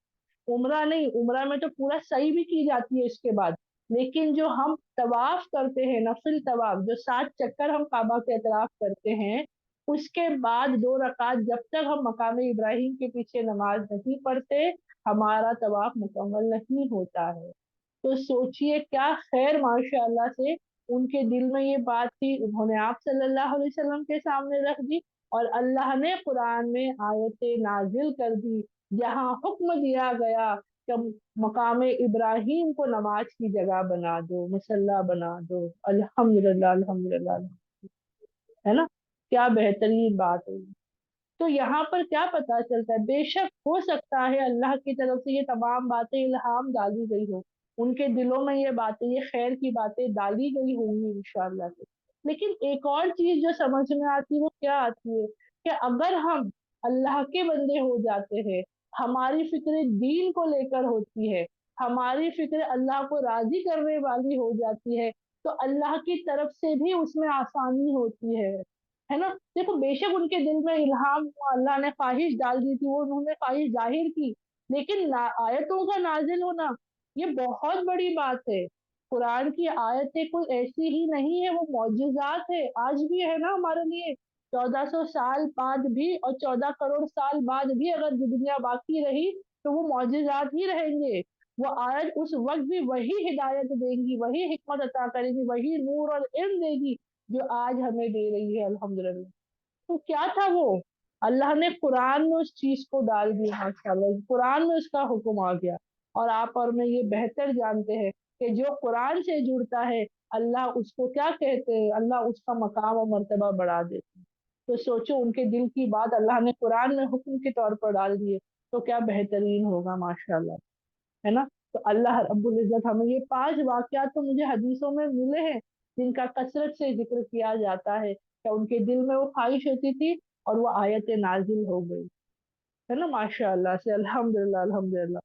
Speaker 1: उम्रा नहीं, उम्रा में तो पूरा सही भी की जाती है इसके बाद, लेकिन जो हम तवाफ करते हैं, नफिल तवाफ, जो 7 चक्कर हम काबा के अतराफ करते हैं, उसके बाद 2 रकात जब तक हम मकाम इब्राहिम के पीछे नमाज नहीं पढ़ते, हमारा तवाफ मुकम्मल नहीं होता है। तो सोचिए क्या खैर माशाअल्लाह से उनके दिल में ये बात थी, उन्होंने आप सल्लल्लाहु अलैहि वसल्लम के सामने रख दी, और अल्लाह ने कुरान में आयतें नाजिल कर दी जहाँ हुक्म दिया गया कि मकाम इब्राहिम को नमाज की जगह बना दो, मुसल्ला बना दो। अल्हम्दुलिल्लाह अल्हम्दुलिल्लाह, है ना? क्या बेहतरीन बात है। तो यहाँ पर क्या पता चलता है, बेशक हो सकता है अल्लाह की तरफ से ये तमाम बातें इल्हाम डाली गई हो, उनके दिलों में ये बातें, ये खैर की बातें डाली गई होंगी इंशाअल्लाह से। लेकिन एक और चीज जो समझ में आती है वो क्या आती है, कि अगर हम अल्लाह के बंदे हो जाते हैं, हमारी फिक्र दीन को लेकर होती है, हमारी फिक्र अल्लाह को राजी करने वाली हो जाती है, तो अल्लाह की तरफ से भी उसमें आसानी होती है ना? देखो बेशक उनके दिल में इल्हाम हुआ, अल्लाह ने ख्वाहिश डाल दी थी, वो उन्होंने ख्वाहिश जाहिर की, लेकिन आयतों का नाजिल होना ये बहुत बड़ी बात है। कुरान की आयतें कोई ऐसी ही नहीं है, वो मौजूजात है, आज भी है ना हमारे लिए। 1400 साल बाद भी और 14 करोड़ साल बाद भी अगर दुनिया बाकी रही तो वो मौजूजात ही रहेंगे। वो आयत उस वक्त भी वही हिदायत देंगी, वही हिकमत अता करेगी, वही नूर और इल्म देगी जो आज हमें दे रही है अल्हम्दुलिल्लाह। तो क्या था वो, अल्लाह ने कुरान में उस चीज को डाल दिया, माशाल्लाह कुरान में उसका हुक्म आ गया। और आप और मैं ये बेहतर जानते हैं कि जो कुरान से जुड़ता है अल्लाह उसको क्या कहते हैं, अल्लाह उसका मकाम और मर्तबा बढ़ा देते हैं। तो सोचो उनके दिल की बात अल्लाह ने कुरान में हुक्म के तौर पर डाल दिए, तो क्या बेहतरीन होगा माशाल्लाह, है ना? तो अल्लाह रब्बुल इज्जत हमें ये 5 वाकयात तो मुझे हदीसों में मिले हैं जिनका कसरत से जिक्र किया जाता है कि उनके दिल में वो ख्वाहिश होती थी और वो आयतें नाजिल हो गई, है ना? माशाअल्लाह से अल्हम्दुलिल्लाह अल्हम्दुलिल्लाह।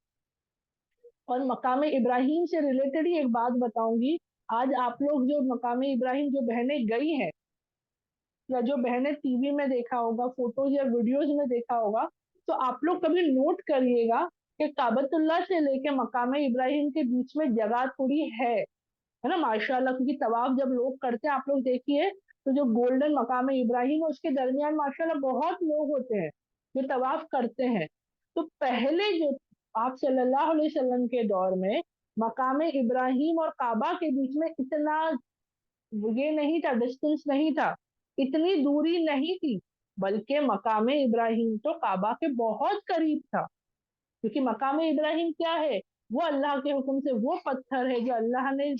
Speaker 1: और मकाम इब्राहिम से रिलेटेड ही एक बात बताऊंगी। आज आप लोग जो मकाम इब्राहिम जो बहनें गई हैं, या जो बहनें टीवी में देखा होगा, फोटोज या वीडियोज में देखा होगा, तो आप लोग कभी नोट करिएगा कि काबतुल्लाह से लेके मकाम इब्राहिम के बीच में जगह थोड़ी है ना? माशाल्लाह, क्योंकि तवाफ जब लोग करते हैं, आप लोग देखिए, तो जो गोल्डन मकाम इब्राहिम है उसके दरमियान माशाल्लाह बहुत लोग होते हैं जो तवाफ करते हैं। तो पहले जो आप सल्लल्लाहु अलैहि वसल्लम के दौर में मकाम इब्राहिम और काबा के बीच में इतना ये नहीं था, डिस्टेंस नहीं था, इतनी दूरी नहीं थी, बल्कि मकाम इब्राहिम तो काबा के बहुत करीब था। क्योंकि मकाम इब्राहिम क्या है, वो अल्लाह के हुक्म से वो पत्थर है जो अल्लाह ने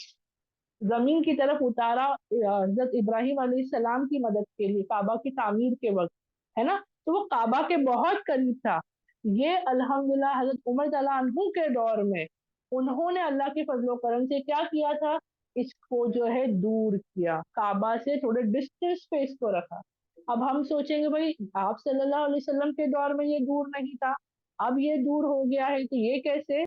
Speaker 1: जमीन की तरफ उतारा हजरत इब्राहिम अलैहिस्सलाम की मदद के लिए काबा की तामीर के वक्त, है ना? तो वो काबा के बहुत करीब था। ये अल्हम्दुलिल्लाह हजरत उमर तआला अन्हु के दौर में उन्होंने अल्लाह के फजलो करम से क्या किया था, इसको जो है दूर किया, काबा से थोड़े डिस्टेंस पे इसको रखा। अब हम सोचेंगे भाई आप सल्लल्लाहु अलैहि वसल्लम के दौर में ये दूर नहीं था, अब ये दूर हो गया है, तो ये कैसे?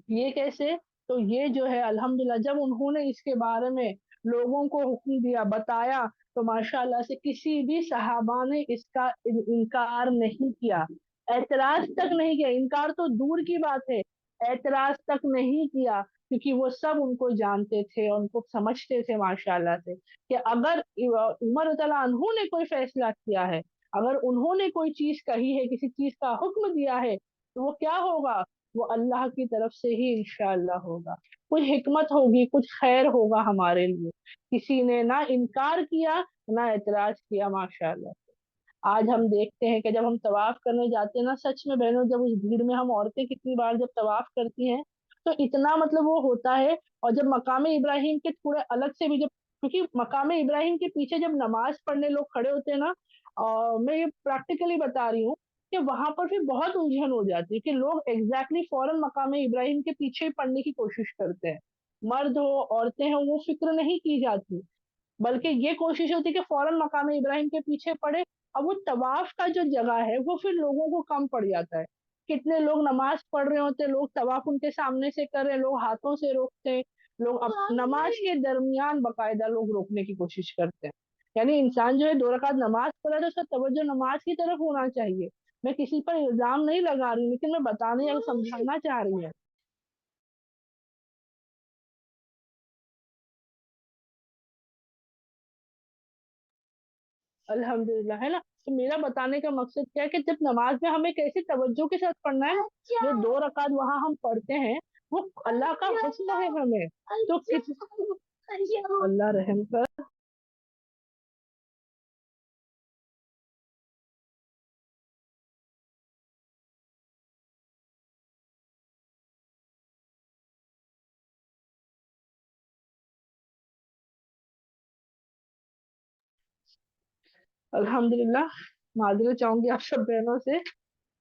Speaker 1: ये कैसे? तो ये जो है अल्हम्दुलिल्लाह जब उन्होंने इसके बारे में लोगों को हुक्म दिया, बताया, तो माशाल्लाह से किसी भी सहाबा ने इसका इनकार नहीं किया, एतराज तक नहीं किया। इनकार तो दूर की बात है, एतराज तक नहीं किया, क्योंकि वो सब उनको जानते थे, उनको समझते थे माशाल्लाह से कि अगर उमर रज़ियल्लाहु अन्हु ने कोई फैसला किया है, अगर उन्होंने कोई चीज कही है, किसी चीज का हुक्म दिया है, तो वो क्या होगा, वो अल्लाह की तरफ से ही इंशाअल्लाह होगा। कुछ हिकमत होगी, कुछ खैर होगा हमारे लिए। किसी ने ना इनकार किया, ना एतराज किया माशाअल्लाह। आज हम देखते हैं कि जब हम तवाफ करने जाते हैं ना, सच में बहनों, जब उस भीड़ में हम औरतें कितनी बार जब तवाफ करती हैं, तो इतना मतलब वो होता है। और जब मकाम इब्राहिम के थोड़े अलग से भी जब, क्योंकि मकाम इब्राहिम के पीछे जब नमाज पढ़ने लोग खड़े होते हैं ना, मैं ये प्रैक्टिकली बता रही हूँ कि वहां पर फिर बहुत उलझन हो जाती है कि लोग एग्जैक्टली फौरन मकाम इब्राहिम के पीछे ही पढ़ने की कोशिश करते हैं। मर्द हो औरतें हो वो फिक्र नहीं की जाती, बल्कि ये कोशिश होती है कि फौरन मकाम इब्राहिम के पीछे पड़े। अब वो तवाफ का जो जगह है वो फिर लोगों को कम पड़ जाता है। कितने लोग नमाज पढ़ रहे होते हैं, लोग तवाफ उनके सामने से कर रहे हैं, लोग हाथों से रोकते हैं, लोग नमाज के दरमियान बकायदा लोग रोकने की कोशिश करते हैं। यानी इंसान जो है 2 रकात नमाज पढ़ा तो उसका तवज्जो नमाज की तरफ होना चाहिए। मैं किसी पर इल्जाम नहीं लगा रही, लेकिन मैं बताने या समझाना चाह रही हूँ। अल्हम्दुलिल्लाह, है ना। तो मेरा बताने का मकसद क्या है कि जब नमाज में हमें कैसी तवज्जो के साथ पढ़ना है, जो 2 रकात वहां हम पढ़ते हैं वो अल्लाह का हुस्न है हमें। तो किस अल्लाह रहम कर। अल्हम्दुलिल्लाह, माजरत चाहूंगी आप सब बहनों से।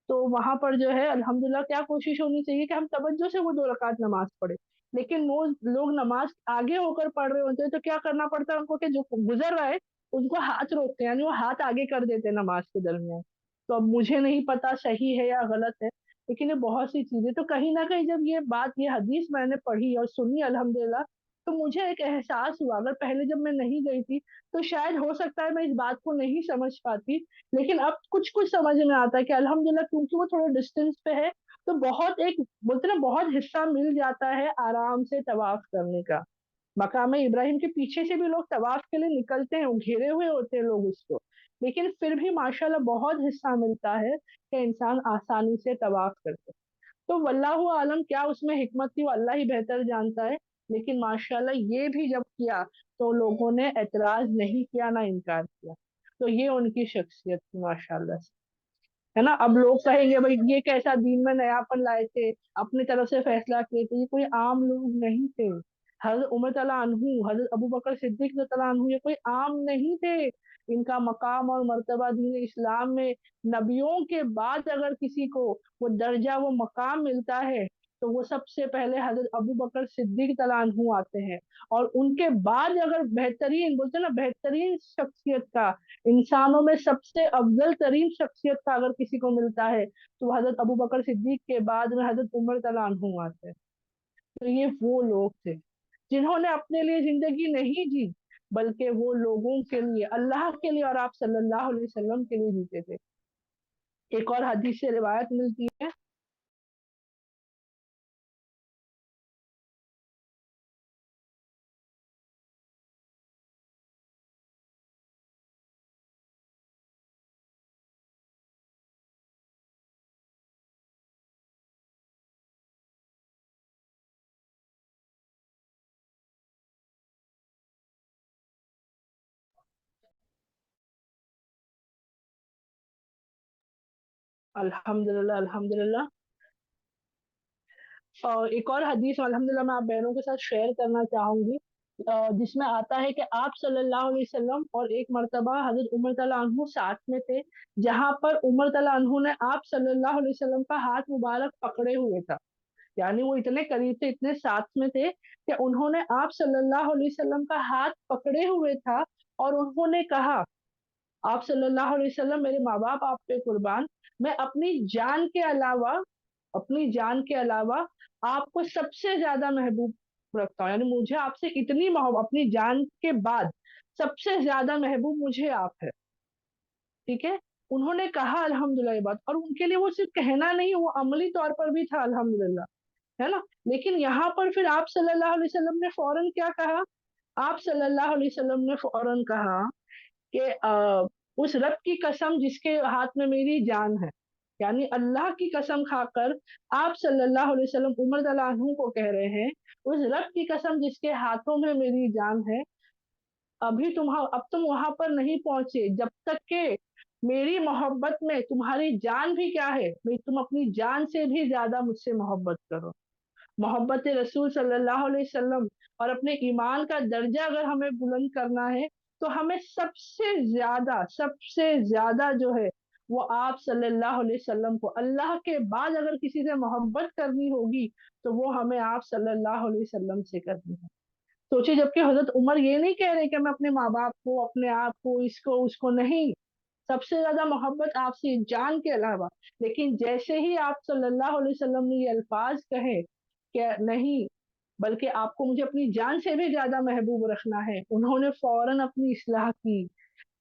Speaker 1: तो वहां पर जो है अल्हम्दुलिल्लाह क्या कोशिश होनी चाहिए कि हम तवज्जो से वो 2 रकात नमाज पढ़े। लेकिन वो लोग नमाज आगे होकर पढ़ रहे होते हैं तो क्या करना पड़ता है उनको कि जो गुजर रहा है उनको हाथ रोकते हैं, यानी वो हाथ आगे कर देते हैं नमाज के दरमियान। तो अब मुझे नहीं पता सही है या गलत है, लेकिन ये बहुत सी चीजें तो कहीं ना कहीं जब ये बात ये हदीस मैंने पढ़ी और सुनी अल्हम्दुलिल्लाह, तो मुझे एक एहसास हुआ। अगर पहले जब मैं नहीं गई थी तो शायद हो सकता है मैं इस बात को नहीं समझ पाती, लेकिन अब कुछ कुछ समझ में आता है कि अल्हम्दुलिल्लाह क्योंकि वो थोड़ा डिस्टेंस पे है तो बहुत एक बोलते ना बहुत हिस्सा मिल जाता है आराम से तवाफ करने का। मकाम इब्राहिम के पीछे से भी लोग तवाफ के लिए निकलते हैं, घेरे हुए होते हैं लोग उसको, लेकिन फिर भी माशाल्लाह बहुत हिस्सा मिलता है कि इंसान आसानी से तवाफ करते। तो वल्लाहु आलम क्या उसमें हिकमत थी वो अल्लाह ही बेहतर जानता है। लेकिन माशाल्लाह ये भी जब किया तो लोगों ने एतराज नहीं किया ना इनकार किया। तो ये उनकी शख्सियत थी माशाल्लाह से, है ना। अब लोग कहेंगे भाई ये कैसा दीन में नयापन लाए थे, अपनी तरफ से फैसला किए थे, ये कोई आम लोग नहीं थे। हजरत उमर तला अनहु, हजरत अबू बकर सिद्दीक तला अनहु ये कोई आम नहीं थे। इनका मकाम और मर्तबा दीन इस्लाम में नबियों के बाद अगर किसी को वो दर्जा वो मकाम मिलता है तो वो सबसे पहले हजरत अबू बकर सिद्दीक तला अनहु आते हैं। और उनके बाद अगर बेहतरीन बोलते हैं ना बेहतरीन शख्सियत का, इंसानों में सबसे अफजल तरीन शख्सियत का अगर किसी को मिलता है तो वो हजरत अबू बकर सिद्दीक के बाद में हजरत उमर तला अन्हु आते हैं। तो ये वो लोग थे जिन्होंने अपने लिए जिंदगी नहीं जी, बल्कि वो लोगों के लिए, अल्लाह के लिए और आप सल्लल्लाहु अलैहि वसल्लम के लिए जीते थे। एक और हदीस से रिवायत मिलती है। अल्हम्दुलिल्लाह अल्हम्दुलिल्लाह। और एक और हदीस अल्हम्दुलिल्लाह मैं आप बहनों के साथ शेयर करना चाहूंगी, जिसमें आता है कि आप सल्लल्लाहु अलैहि वसल्लम और एक मर्तबा हजरत उमर तला अन्हु साथ में थे, जहां पर उमर तला अन्हु ने आप सल्लल्लाहु अलैहि वसल्लम का हाथ मुबारक पकड़े हुए था। यानी वो इतने करीब थे, इतने साथ में थे कि उन्होंने आप सल्लल्लाहु अलैहि वसल्लम का हाथ पकड़े हुए था। और उन्होंने कहा, आप सल्लल्लाहु अलैहि वसल्लम मेरे माँ बाप आप पे कुर्बान, मैं अपनी जान के अलावा, अपनी जान के अलावा आपको सबसे ज्यादा महबूब रखता हूँ। यानी मुझे आपसे इतनी मोहब्बत, अपनी जान के बाद सबसे ज्यादा महबूब मुझे आप है। ठीक है। उन्होंने कहा अल्हम्दुलिल्लाह ये बात, और उनके लिए वो सिर्फ कहना नहीं, वो अमली तौर पर भी था अल्हम्दुलिल्लाह, है ना। लेकिन यहाँ पर फिर आप सल्लल्लाहु अलैहि वसल्लम ने फौरन क्या कहा, आप सल्लल्लाहु अलैहि वसल्लम ने फौरन कहा कि उस रब की कसम जिसके हाथ में मेरी जान है, यानी अल्लाह की कसम खाकर आप सल्लल्लाहु अलैहि वसल्लम उमर रज़ियल्लाहु अन्हु को कह रहे हैं, उस रब की कसम जिसके हाथों में मेरी जान है, अभी अब तुम वहां पर नहीं पहुंचे जब तक के मेरी मोहब्बत में तुम्हारी जान भी क्या है, भाई तुम अपनी जान से भी ज्यादा मुझसे मोहब्बत करो। मोहब्बत रसूल सल्लल्लाहु अलैहि वसल्लम और अपने ईमान का दर्जा अगर हमें बुलंद करना है तो हमें सबसे ज्यादा जो है वो आप सल्लल्लाहु अलैहि वसल्लम को, अल्लाह के बाद अगर किसी से मोहब्बत करनी होगी तो वो हमें आप सल्लल्लाहु अलैहि वसल्लम से करनी है। सोचिए, जबकि हजरत उमर ये नहीं कह रहे कि मैं अपने माँ बाप को, अपने आप को, इसको उसको नहीं, सबसे ज्यादा मोहब्बत आपसे जान के अलावा। लेकिन जैसे ही आप सल्लल्लाहु अलैहि वसल्लम ने ये अल्फाज कहे कि नहीं, बल्कि आपको मुझे अपनी जान से भी ज्यादा महबूब रखना है, उन्होंने फौरन अपनी इस्लाह की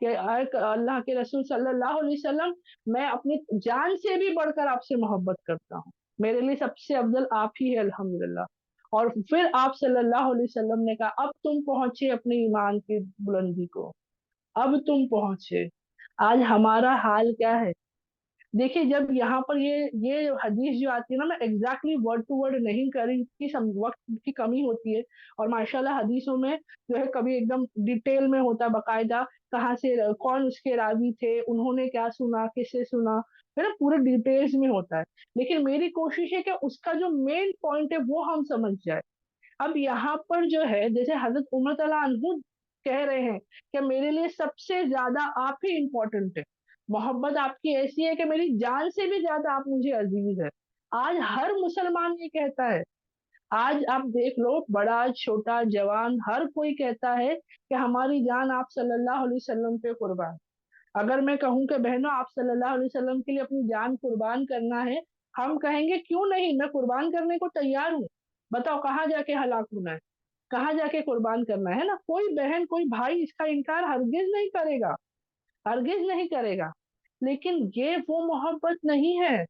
Speaker 1: कि अल्लाह के रसूल सल्लल्लाहु अलैहि वसल्लम, मैं अपनी जान से भी बढ़कर आपसे मोहब्बत करता हूँ, मेरे लिए सबसे अफजल आप ही है अल्हम्दुलिल्लाह। और फिर आप सल्लल्लाहु अलैहि वसल्लम ने कहा अब तुम पहुंचे अपने ईमान की बुलंदी को, अब तुम पहुंचे। आज हमारा हाल क्या है। देखिए, जब यहाँ पर ये हदीस जो आती है ना, मैं एग्जैक्टली वर्ड टू वर्ड नहीं कर रही कि वक्त की कमी होती है। और माशाल्लाह हदीसों में जो है कभी एकदम डिटेल में होता है बकायदा, कहाँ से कौन उसके रावी थे, उन्होंने क्या सुना, किससे सुना, है ना, पूरे डिटेल्स में होता है। लेकिन मेरी कोशिश है कि उसका जो मेन पॉइंट है वो हम समझ जाए। अब यहाँ पर जो है, जैसे हजरत उमर तला अनहु कह रहे हैं कि मेरे लिए सबसे ज्यादा आप ही इम्पोर्टेंट है। मोहब्बत आपकी ऐसी है कि मेरी जान से भी ज्यादा आप मुझे अजीज है। आज हर मुसलमान ये कहता है। आज आप देख लो, बड़ा छोटा जवान हर कोई कहता है कि हमारी जान आप सल्लल्लाहु अलैहि वसल्लम पे कुर्बान। अगर मैं कहूँ कि बहनों आप सल्लल्लाहु अलैहि वसल्लम के लिए अपनी जान कुर्बान करना है, हम कहेंगे क्यों नहीं, मैं कुर्बान करने को तैयार हूँ। बताओ कहाँ जाके हलाक होना है, कहाँ जाके कुर्बान करना है ना। कोई बहन कोई भाई इसका इनकार हरगिज नहीं करेगा, हरगिज नहीं करेगा। लेकिन ये वो मोहब्बत नहीं है।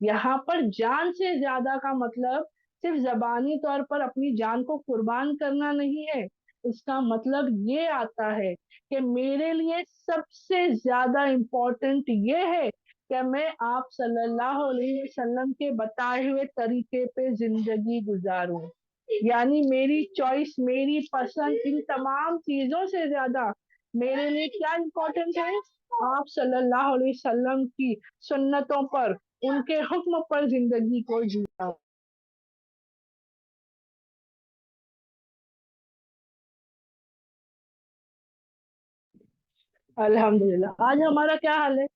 Speaker 1: यहाँ पर जान से ज्यादा का मतलब सिर्फ जबानी तौर पर अपनी जान को कुर्बान करना नहीं है। इसका मतलब ये आता है कि मेरे लिए सबसे ज्यादा इम्पोर्टेंट ये है कि मैं आप सल्लल्लाहु अलैहि वसल्लम के बताए हुए तरीके पे जिंदगी गुजारूं। यानी मेरी चॉइस, मेरी पसंद, इन तमाम चीजों से ज्यादा मेरे लिए क्या इम्पोर्टेंट है, आप सल्लल्लाहु अलैहि वसल्लम की सुन्नतों पर, उनके हुक्म पर जिंदगी को जीना। अल्हम्दुलिल्लाह, आज हमारा क्या हाल है।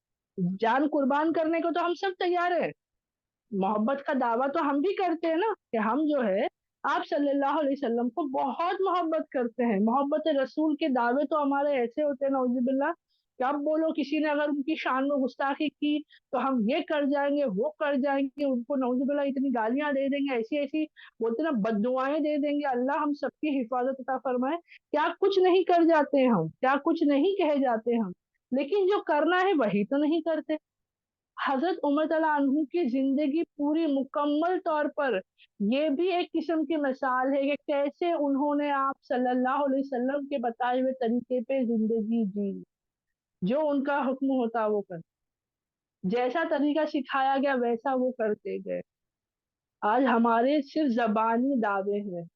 Speaker 1: जान कुर्बान करने को तो हम सब तैयार है। मोहब्बत का दावा तो हम भी करते हैं ना, कि हम जो है आप सल्लल्लाहु अलैहि वसल्लम को बहुत मोहब्बत करते हैं। मोहब्बत रसूल के दावे तो हमारे ऐसे होते हैं नौजुबिल्ला, कि अब बोलो किसी ने अगर उनकी शान में गुस्ताखी की तो हम ये कर जाएंगे, वो कर जाएंगे, उनको नौजुबिल्ला इतनी गालियां दे देंगे, ऐसी ऐसी बोलते ना बददुआएं दे देंगे। अल्लाह हम सबकी हिफाजत अता फरमाए। क्या कुछ नहीं कर जाते हैं हम, क्या कुछ नहीं कहे जाते हैं हम, लेकिन जो करना है वही तो नहीं करते। हजरत उमर तला अनहु की जिंदगी पूरी मुकम्मल तौर पर ये भी एक किस्म की मिसाल है कि कैसे उन्होंने आप सल्लल्लाहु अलैहि वसल्लम के बताए हुए तरीके पे जिंदगी जी। जो उनका हुक्म होता वो कर, जैसा तरीका सिखाया गया वैसा वो करते गए। आज हमारे सिर्फ जबानी दावे हैं,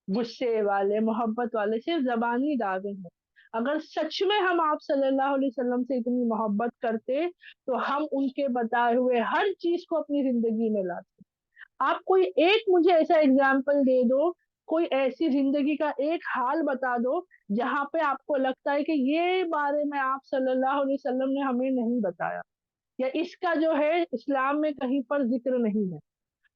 Speaker 1: गुस्से वाले, मोहब्बत वाले सिर्फ जबानी दावे हैं। अगर सच में हम आप सल्लल्लाहु अलैहि वसल्लम से इतनी मोहब्बत करते तो हम उनके बताए हुए हर चीज को अपनी जिंदगी में लाते। आप कोई एक मुझे ऐसा एग्जाम्पल दे दो, कोई ऐसी जिंदगी का एक हाल बता दो जहां पे आपको लगता है कि ये बारे में आप सल्लल्लाहु अलैहि वसल्लम ने हमें नहीं बताया, या इसका जो है इस्लाम में कहीं पर जिक्र नहीं है।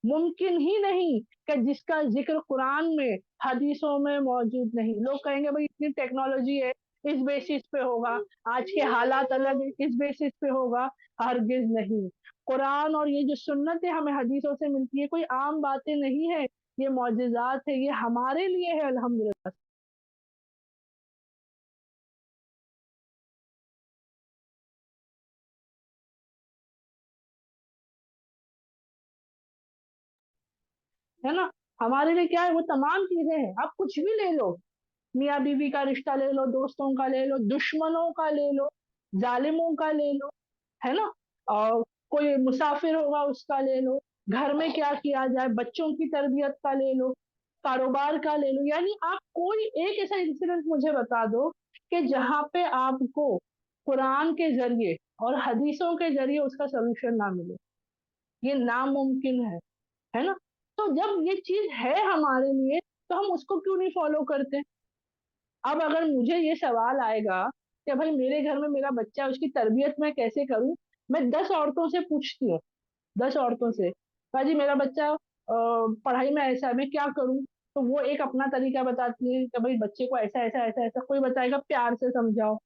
Speaker 1: मुमकिन ही नहीं कि जिसका जिक्र कुरान में, हदीसों में मौजूद नहीं। लोग कहेंगे भाई इतनी टेक्नोलॉजी है, इस बेसिस पे होगा, आज के हालात अलग है, इस बेसिस पे होगा। हरगिज नहीं। कुरान और ये जो सुन्नतें हमें हदीसों से मिलती है कोई आम बातें नहीं है, ये मौजूजात है, ये हमारे लिए है अल्हम्दुलिल्लाह। है ना। हमारे लिए क्या है, वो तमाम चीजें हैं। आप कुछ भी ले लो, मियाँ बीवी का रिश्ता ले लो, दोस्तों का ले लो, दुश्मनों का ले लो, जालिमों का ले लो, है ना। और कोई मुसाफिर होगा उसका ले लो, घर में क्या किया जाए, बच्चों की तरबियत का ले लो, कारोबार का ले लो। यानी आप कोई एक ऐसा इंसिडेंट मुझे बता दो कि जहाँ पे आपको कुरान के जरिए और हदीसों के जरिए उसका सोल्यूशन ना मिले। ये नामुमकिन है ना। तो जब ये चीज है हमारे लिए तो हम उसको क्यों नहीं फॉलो करते। अब अगर मुझे ये सवाल आएगा कि भाई मेरे घर में मेरा बच्चा है, उसकी तरबियत मैं कैसे करूं, मैं 10 औरतों से पूछती हूँ, 10 औरतों से, भाजी मेरा बच्चा पढ़ाई में ऐसा है, मैं क्या करूं। तो वो एक अपना तरीका बताती है कि भाई बच्चे को ऐसा ऐसा ऐसा ऐसा, कोई बताएगा प्यार से समझाओ,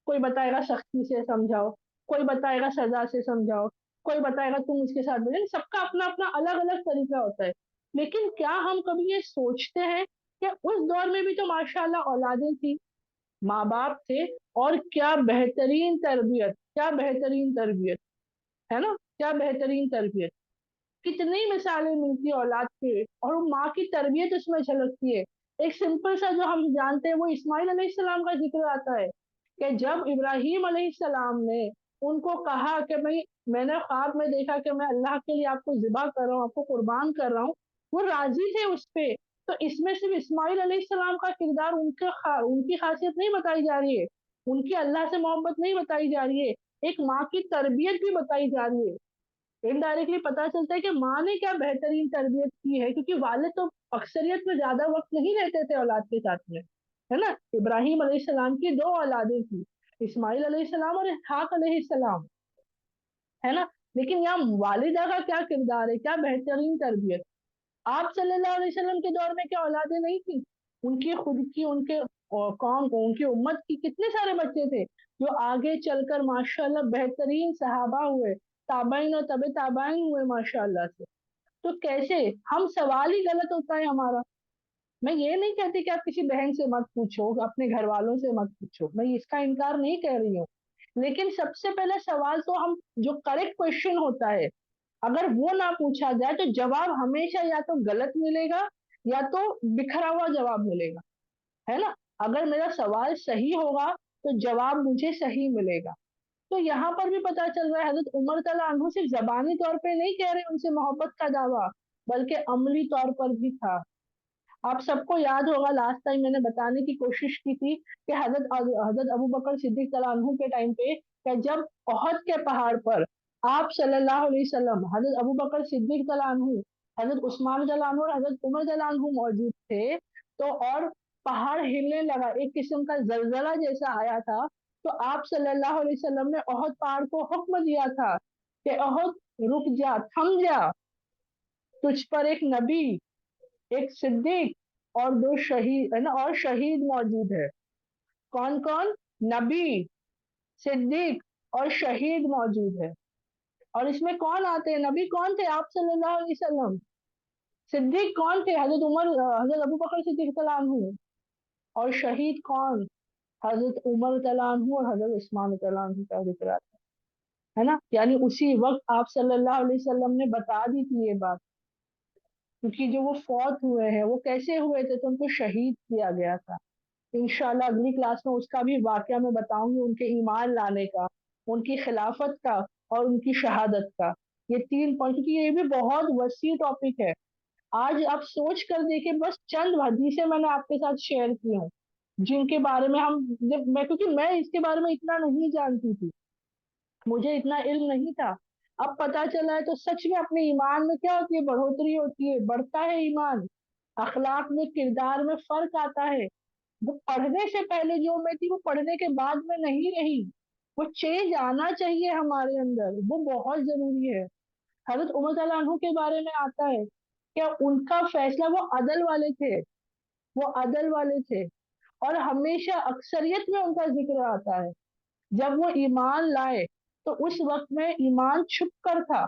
Speaker 1: कोई बताएगा सख्ती से समझाओ, कोई बताएगा सजा से समझाओ, कोई बताएगा तुम उसके साथ बोले। सबका अपना अपना अलग अलग तरीका होता है। लेकिन क्या हम कभी ये सोचते हैं कि उस दौर में भी तो माशाल्लाह औलादें थी, माँ बाप थे, और क्या बेहतरीन तरबियत, क्या बेहतरीन तरबियत, है ना, क्या बेहतरीन तरबियत। कितनी मिसालें मिलती है औलाद के, और वो माँ की तरबियत उसमें झलकती है। एक सिंपल सा जो हम जानते हैं वो इस्माइल अलैहिस्सलाम का जिक्र आता है کہ جب ابراہیم علیہ السلام نے ان کو کہا کہ بھائی میں نے خواب میں دیکھا کہ میں اللہ کے لیے آپ کو ذبح کر رہا ہوں، آپ کو قربان کر رہا ہوں، وہ راضی تھے اس پہ. تو اس میں صرف اسماعیل علیہ السلام کا کردار ان کی خاصیت نہیں بتائی جا رہی ہے، ان کی اللہ سے محبت نہیں بتائی جا رہی ہے، ایک ماں کی تربیت بھی بتائی جا رہی ہے. انڈائریکٹلی پتا چلتا ہے کہ ماں نے کیا بہترین تربیت کی ہے، کیونکہ والد تو اکثریت میں زیادہ وقت نہیں رہتے تھے اولاد کے ساتھ میں، ہے نا. ابراہیم علیہ السلام کی 2 اولادیں تھی، اسماعیل علیہ السلام اور اسحاق علیہ السلام، ہے نا. لیکن یہاں والدہ کا کیا کردار ہے، کیا بہترین تربیت. آپ صلی اللہ علیہ وسلم کے دور میں کیا اولادیں نہیں تھی؟ ان کی خود کی، ان کے قوم کو، ان کی امت کی کتنے سارے بچے تھے جو آگے چل کر ماشاءاللہ بہترین صحابہ ہوئے، تابعین اور تبع تابعین ہوئے ماشاءاللہ سے. تو کیسے ہم سوال ہی غلط ہوتا ہے ہمارا. میں یہ نہیں کہتی کہ آپ کسی بہن سے مت پوچھو، اپنے گھر والوں سے مت پوچھو، میں اس کا انکار نہیں کہہ رہی ہوں، لیکن سب سے پہلا سوال تو ہم جو کریکٹ کوشچن ہوتا ہے اگر وہ نہ پوچھا جائے تو جواب ہمیشہ یا تو غلط ملے گا یا تو بکھرا ہوا جواب ملے گا، ہے نا. اگر میرا سوال صحیح ہوگا تو جواب مجھے صحیح ملے گا. تو یہاں پر بھی پتا چل رہا ہے حضرت عمر تعالیٰ عنہ صرف زبانی طور پہ نہیں کہہ رہے ان سے محبت کا دعویٰ، بلکہ عملی طور پر بھی تھا. آپ سب کو یاد ہوگا لاسٹ ٹائم میں نے بتانے کی کوشش کی تھی کہ حضرت ابو بکر صدیق تعالیٰ عنہ کے ٹائم پہ کہ جب احد کے پہاڑ پر آپ صلی اللہ علیہ وسلم، حضرت ابو بکر صدیق تعالیٰ عنہ، حضرت عثمان تعالیٰ عنہ اور حضرت عمر تعالیٰ عنہ موجود تھے، تو اور پہاڑ ہلنے لگا، ایک قسم کا زلزلہ جیسا آیا تھا. تو آپ صلی اللہ علیہ وسلم نے احد پہاڑ کو حکم دیا تھا کہ احد رک جا، تھم جا، تجھ پر ایک نبی، ایک صدیق اور 2 شہید، ہے نا، اور شہید موجود ہے. کون کون؟ نبی، صدیق اور شہید موجود ہے. اور اس میں کون آتے ہیں؟ نبی کون تھے؟ آپ صلی اللہ علیہ وسلم. صدیق کون تھے؟ حضرت عمر، حضرت ابو بکر صدیق تعالیٰ عنہ. اور شہید کون؟ حضرت عمر تعالیٰ عنہ اور حضرت عثمان تعالیٰ عنہ کا ذکر آتا ہے نا. یعنی اسی وقت آپ صلی اللہ علیہ وسلم نے بتا دی تھی یہ بات، کیونکہ جو وہ فوت ہوئے ہیں وہ کیسے ہوئے تھے، تو ان کو شہید کیا گیا تھا. انشاءاللہ اگلی کلاس میں اس کا بھی واقعہ میں بتاؤں گی، ان کے ایمان لانے کا، ان کی خلافت کا اور ان کی شہادت کا. یہ 3 پوائنٹ، کیونکہ یہ بھی بہت وسیع ٹاپک ہے. آج آپ سوچ کر دیکھیں، بس چند حدیثیں میں نے آپ کے ساتھ شیئر کی ہوں جن کے بارے میں کیونکہ میں اس کے بارے میں اتنا نہیں جانتی تھی، مجھے اتنا علم نہیں تھا. اب پتا چلا ہے تو سچ میں اپنے ایمان میں کیا ہوتی ہے؟ بڑھوتری ہوتی ہے، بڑھتا ہے ایمان، اخلاق میں، کردار میں فرق آتا ہے. وہ پڑھنے سے پہلے جو میں تھی وہ پڑھنے کے بعد میں نہیں رہی. وہ چینج آنا چاہیے ہمارے اندر، وہ بہت ضروری ہے. حضرت عمر تعالیٰ عنہ کے بارے میں آتا ہے کہ ان کا فیصلہ، وہ عدل والے تھے، وہ عدل والے تھے، اور ہمیشہ اکثریت میں ان کا ذکر آتا ہے. جب وہ ایمان لائے تو اس وقت میں ایمان چھپ کر تھا،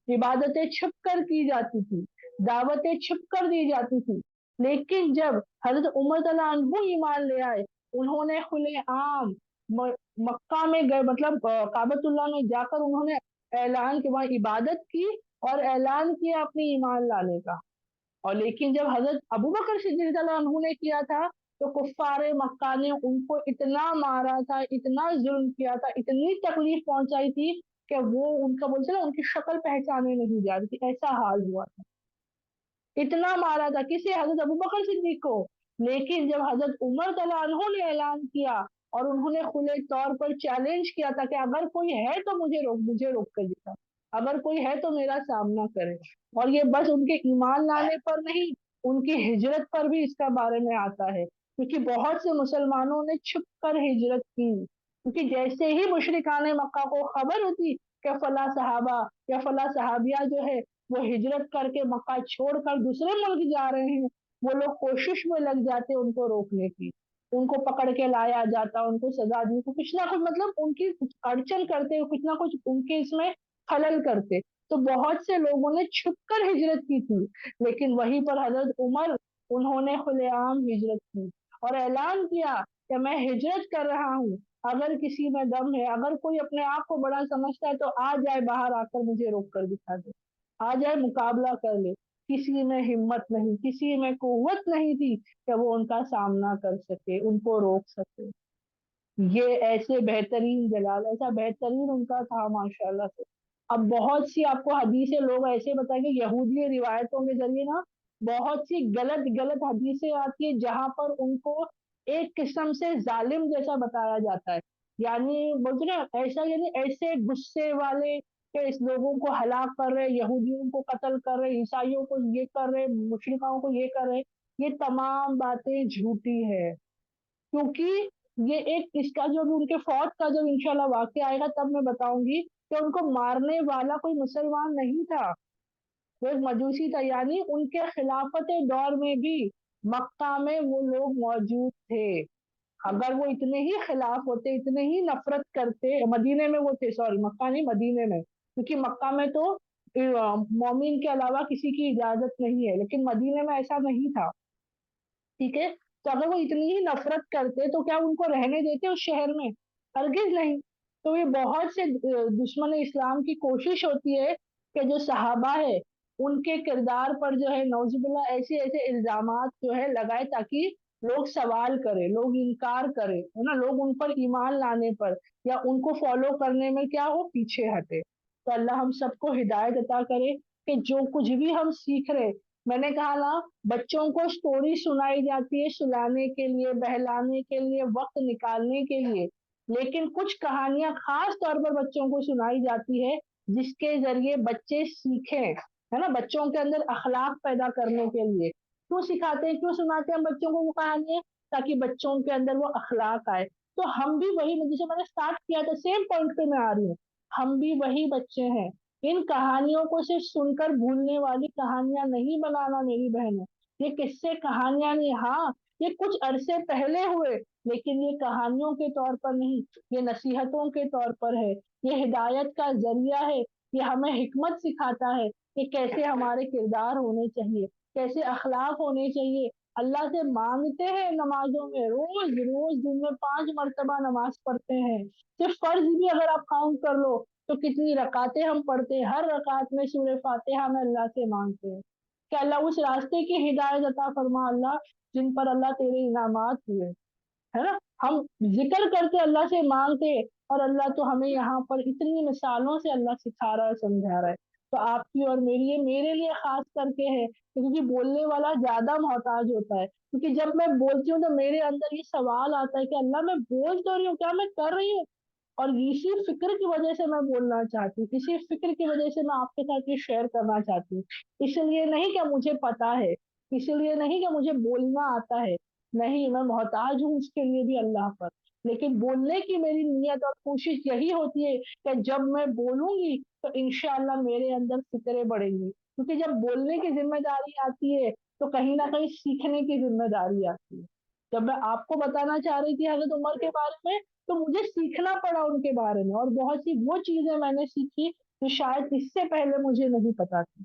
Speaker 1: عبادتیں چھپ کر کی جاتی تھی، دعوتیں چھپ کر دی جاتی تھی. لیکن جب حضرت عمر تعالیٰ عنہ ایمان لے آئے، انہوں نے کھلے عام مکہ میں گئے، مطلب کعبۃ اللہ میں جا کر انہوں نے اعلان کہ وہاں عبادت کی اور اعلان کیا اپنی ایمان لانے کا. اور لیکن جب حضرت ابو بکر صدیق رضی اللہ عنہ نے کیا تھا تو کفار مکہ نے ان کو اتنا مارا تھا، اتنا ظلم کیا تھا، اتنی تکلیف پہنچائی تھی کہ وہ ان کا بولتے نا ان کی شکل پہچانے نہیں جا رہی تھی، ایسا حال ہوا تھا. اتنا مارا تھا کسی؟ حضرت ابو بکر صدیق کو. لیکن جب حضرت عمر تعالیٰ عنہ نے اعلان کیا اور انہوں نے کھلے طور پر چیلنج کیا تھا کہ اگر کوئی ہے تو مجھے روک کر دکھا، اگر کوئی ہے تو میرا سامنا کرے. اور یہ بس ان کے ایمان لانے پر نہیں، ان کی ہجرت پر بھی اس کا بارے میں آتا ہے، کیونکہ بہت سے مسلمانوں نے چھپ کر ہجرت کی. کیونکہ جیسے ہی مشرکان مکہ کو خبر ہوتی کہ فلاں صحابہ یا فلاں صحابیہ جو ہے وہ ہجرت کر کے مکہ چھوڑ کر دوسرے ملک جا رہے ہیں، وہ لوگ کوشش میں لگ جاتے ان کو روکنے کی، ان کو پکڑ کے لایا جاتا، ان کو سزا دی، کچھ نہ کچھ، مطلب ان کی اڑچن کرتے، کچھ نہ کچھ ان کے اس میں خلل کرتے. تو بہت سے لوگوں نے چھپ کر ہجرت کی تھی. لیکن وہیں پر حضرت عمر، انہوں نے کھلے عام ہجرت کی اور اعلان کیا کہ میں ہجرت کر رہا ہوں، اگر کسی میں دم ہے، اگر کوئی اپنے آپ کو بڑا سمجھتا ہے تو آ جائے باہر، آ کر مجھے روک کر دکھا دے، آ جائے مقابلہ کر لے. کسی میں ہمت نہیں، کسی میں قوت نہیں تھی کہ وہ ان کا سامنا کر سکے، ان کو روک سکے. یہ ایسے بہترین جلال، ایسا بہترین ان کا تھا ماشاءاللہ سے۔ اب بہت سی آپ کو حدیثیں لوگ ایسے بتائیں گے، یہودی روایتوں کے ذریعے نا بہت سی غلط غلط حدیثیں آتی ہیں جہاں پر ان کو ایک قسم سے ظالم جیسا بتایا جاتا ہے، یعنی بولتے نا ایسا، یعنی ایسے غصے والے کہ اس لوگوں کو ہلاک کر رہے، یہودیوں کو قتل کر رہے، عیسائیوں کو یہ کر رہے، مشرکوں کو یہ کر رہے۔ یہ تمام باتیں جھوٹی ہے، کیونکہ یہ ایک اس کا جو بھی ان کے فوت کا جب انشاءاللہ واقعہ آئے گا تب میں بتاؤں گی کہ ان کو مارنے والا کوئی مسلمان نہیں تھا، وہ ایک مجوسی تھا، یعنی ان کے خلافت دور میں بھی مکہ میں وہ لوگ موجود تھے۔ اگر وہ اتنے ہی خلاف ہوتے، اتنے ہی نفرت کرتے، مدینے میں وہ تھے، سوری مکہ نہیں، مدینے میں، کیونکہ مکہ میں تو مومن کے علاوہ کسی کی اجازت نہیں ہے، لیکن مدینے میں ایسا نہیں تھا، ٹھیک ہے؟ تو اگر وہ اتنی ہی نفرت کرتے تو کیا ان کو رہنے دیتے اس شہر میں؟ ہرگز نہیں۔ تو یہ بہت سے دشمن اسلام کی کوشش ہوتی ہے کہ جو صحابہ ہے ان کے کردار پر جو ہے نعوذ باللہ ایسے ایسے الزامات جو ہے لگائے، تاکہ لوگ سوال کرے، لوگ انکار کرے، ہے نا، لوگ ان پر ایمان لانے پر یا ان کو فالو کرنے میں کیا ہو، پیچھے ہٹے۔ تو اللہ ہم سب کو ہدایت عطا کرے کہ جو کچھ بھی ہم سیکھ رہے، میں نے کہا نا، بچوں کو سٹوری سنائی جاتی ہے سلانے کے لیے، بہلانے کے لیے، وقت نکالنے کے لیے، لیکن کچھ کہانیاں خاص طور پر بچوں کو سنائی جاتی ہے جس کے ذریعے بچے سیکھیں، ہے نا، بچوں کے اندر اخلاق پیدا کرنے کے لیے۔ کیوں سکھاتے ہیں، کیوں سناتے ہیں ہم بچوں کو وہ کہانیاں؟ تاکہ بچوں کے اندر وہ اخلاق آئے۔ تو ہم بھی وہی، جسے میں نے اسٹارٹ کیا تھا سیم پوائنٹ پہ میں آ رہی ہوں، ہم بھی وہی بچے ہیں۔ ان کہانیوں کو صرف سن کر بھولنے والی کہانیاں نہیں بنانا میری بہنوں، یہ قصے کہانیاں نہیں، ہاں یہ کچھ عرصے پہلے ہوئے، لیکن یہ کہانیوں کے طور پر نہیں، یہ نصیحتوں کے طور پر ہے، یہ ہدایت کا ذریعہ ہے، یہ ہمیں حکمت سکھاتا ہے کہ کیسے ہمارے کردار ہونے چاہیے، کیسے اخلاق ہونے چاہیے۔ اللہ سے مانگتے ہیں نمازوں میں، روز روز دن میں 5 مرتبہ نماز پڑھتے ہیں، صرف فرض بھی اگر آپ کاؤنٹ کر لو تو کتنی رکعتیں ہم پڑھتے ہیں، ہر رکعت میں سورہ فاتحہ میں اللہ سے مانگتے ہیں کہ اللہ اس راستے کی ہدایت عطا فرما، اللہ جن پر اللہ تیرے انعامات ہوئے، ہے نا۔ ہم ذکر کرتے، اللہ سے مانگتے، اور اللہ تو ہمیں یہاں پر اتنی مثالوں سے اللہ سکھا رہا ہے، سمجھا رہا ہے۔ تو آپ کی اور میری، یہ میرے لیے خاص کر کے ہے، کیونکہ بولنے والا زیادہ محتاج ہوتا ہے، کیونکہ جب میں بولتی ہوں تو میرے اندر یہ سوال آتا ہے کہ اللہ میں بول تو رہی ہوں، کیا میں کر رہی ہوں؟ اور اسی فکر کی وجہ سے میں بولنا چاہتی ہوں، اسی فکر کی وجہ سے میں آپ کے ساتھ یہ شیئر کرنا چاہتی ہوں۔ اس لیے نہیں کہ مجھے پتا ہے، اس لیے نہیں کہ مجھے بولنا آتا ہے، نہیں، میں محتاج ہوں اس کے لیے بھی اللہ پر، لیکن بولنے کی میری نیت اور کوشش یہی ہوتی ہے کہ جب میں بولوں گی تو انشاءاللہ میرے اندر فکریں بڑھیں گی، کیونکہ جب بولنے کی ذمہ داری آتی ہے تو کہیں نہ کہیں سیکھنے کی ذمہ داری آتی ہے۔ جب میں آپ کو بتانا چاہ رہی تھی حضرت عمر کے بارے میں تو مجھے سیکھنا پڑا ان کے بارے میں، اور بہت سی وہ چیزیں میں نے سیکھی جو شاید اس سے پہلے مجھے نہیں پتا تھی۔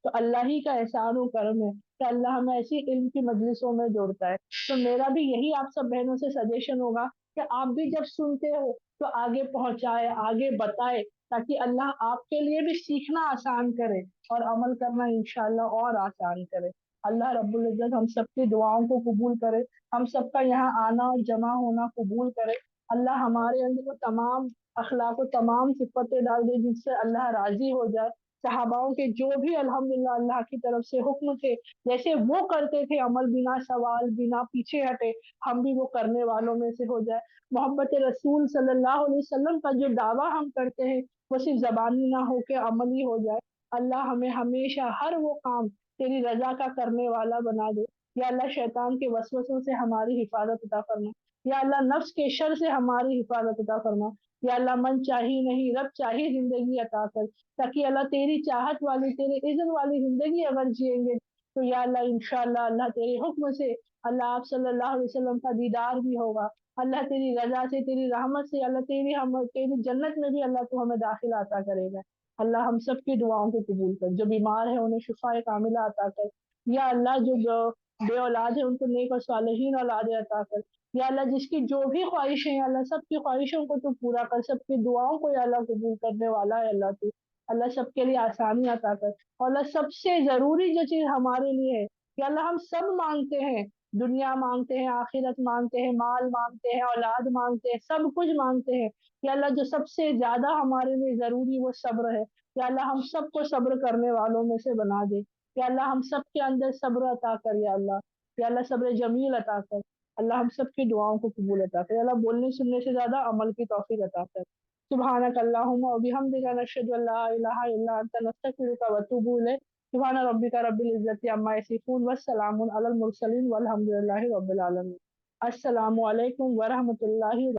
Speaker 1: تو اللہ ہی کا احسان و کرم ہے کہ اللہ ہمیں ایسی علم کی مجلسوں میں جوڑتا ہے۔ تو میرا بھی یہی آپ سب بہنوں سے سجیشن ہوگا کہ آپ بھی جب سنتے ہو تو آگے پہنچائے، آگے بتائے، تاکہ اللہ آپ کے لیے بھی سیکھنا آسان کرے اور عمل کرنا انشاءاللہ اور آسان کرے۔ اللہ رب العزت ہم سب کی دعاؤں کو قبول کرے، ہم سب کا یہاں آنا اور جمع ہونا قبول کرے۔ اللہ ہمارے اندر وہ تمام اخلاق و تمام صفتیں ڈال دے جن سے اللہ راضی ہو جائے۔ صحاباؤں کے جو بھی الحمدللہ اللہ کی طرف سے حکم تھے، جیسے وہ کرتے تھے عمل، بنا سوال، بنا پیچھے ہٹے، ہم بھی وہ کرنے والوں میں سے ہو جائے۔ محبت رسول صلی اللہ علیہ وسلم کا جو دعویٰ ہم کرتے ہیں وہ صرف زبانی نہ ہو کے عملی ہو جائے۔ اللہ ہمیں ہمیشہ ہر وہ کام تیری رضا کا کرنے والا بنا دے۔ یا اللہ شیطان کے وسوسوں سے ہماری حفاظت عطا فرما، یا اللہ نفس کے شر سے ہماری حفاظت عطا فرما، یا اللہ من چاہی نہیں رب چاہی زندگی عطا کر، تاکہ اللہ تیری چاہت والی، تیرے اذن والی زندگی اگر جئیں گے تو یا اللہ انشاءاللہ اللہ تیرے حکم سے اللہ آپ صلی اللہ علیہ وسلم کا دیدار بھی ہوگا، اللہ تیری رضا سے، تیری رحمت سے، اللہ تیری جنت میں بھی اللہ تو ہمیں داخل عطا کرے گا۔ اللہ ہم سب کی دعاؤں کو قبول کر، جو بیمار ہے انہیں شفا کاملہ عطا کر، یا اللہ جو بے اولاد ہے ان کو نیک اور صالحین اولاد عطا کر، یا اللہ جس کی جو بھی خواہشیں ہیں اللہ سب کی خواہشوں کو تو پورا کر، سب کی دعاؤں کو یا اللہ قبول کرنے والا ہے اللہ تو، اللہ سب کے لیے آسانی عطا کر۔ اور اللہ سب سے ضروری جو چیز ہمارے لیے ہے کہ اللہ ہم سب مانگتے ہیں दुनिया मांगते हैं, आखिरत मांगते हैं, माल मांगते हैं, औलाद मांगते हैं, सब कुछ मांगते हैं। या अल्लाह जो सबसे ज्यादा हमारे लिए जरूरी वो सब्र है। या अल्लाह हम सबको सब्र करने वालों में से बना दे। या अल्लाह हम सब के अंदर सब्र अता कर या अल्लाह। या अल्लाह सब्र जमील अता कर। अल्लाह हम सब की दुआओं को कबूल अता कर। या अल्लाह बोलने सुनने से ज्यादा अमल की तौफीक अता कर। सुब्हानक अल्लाहुम्मा व बिहम्दिका नशहदु अल्ला इलाहा इल्ला अंता नस्तगफिरुका व अतूबु इलैक। सुब्हान रब्बिका रब्बिल इज्जति अम्मा यसिफून वस्सलामुन अलल मुरसलीन वल्हम्दुलिल्लाहि रब्बिल आलमीन। अस्सलामु अलैकुम व रहमतुल्लाहि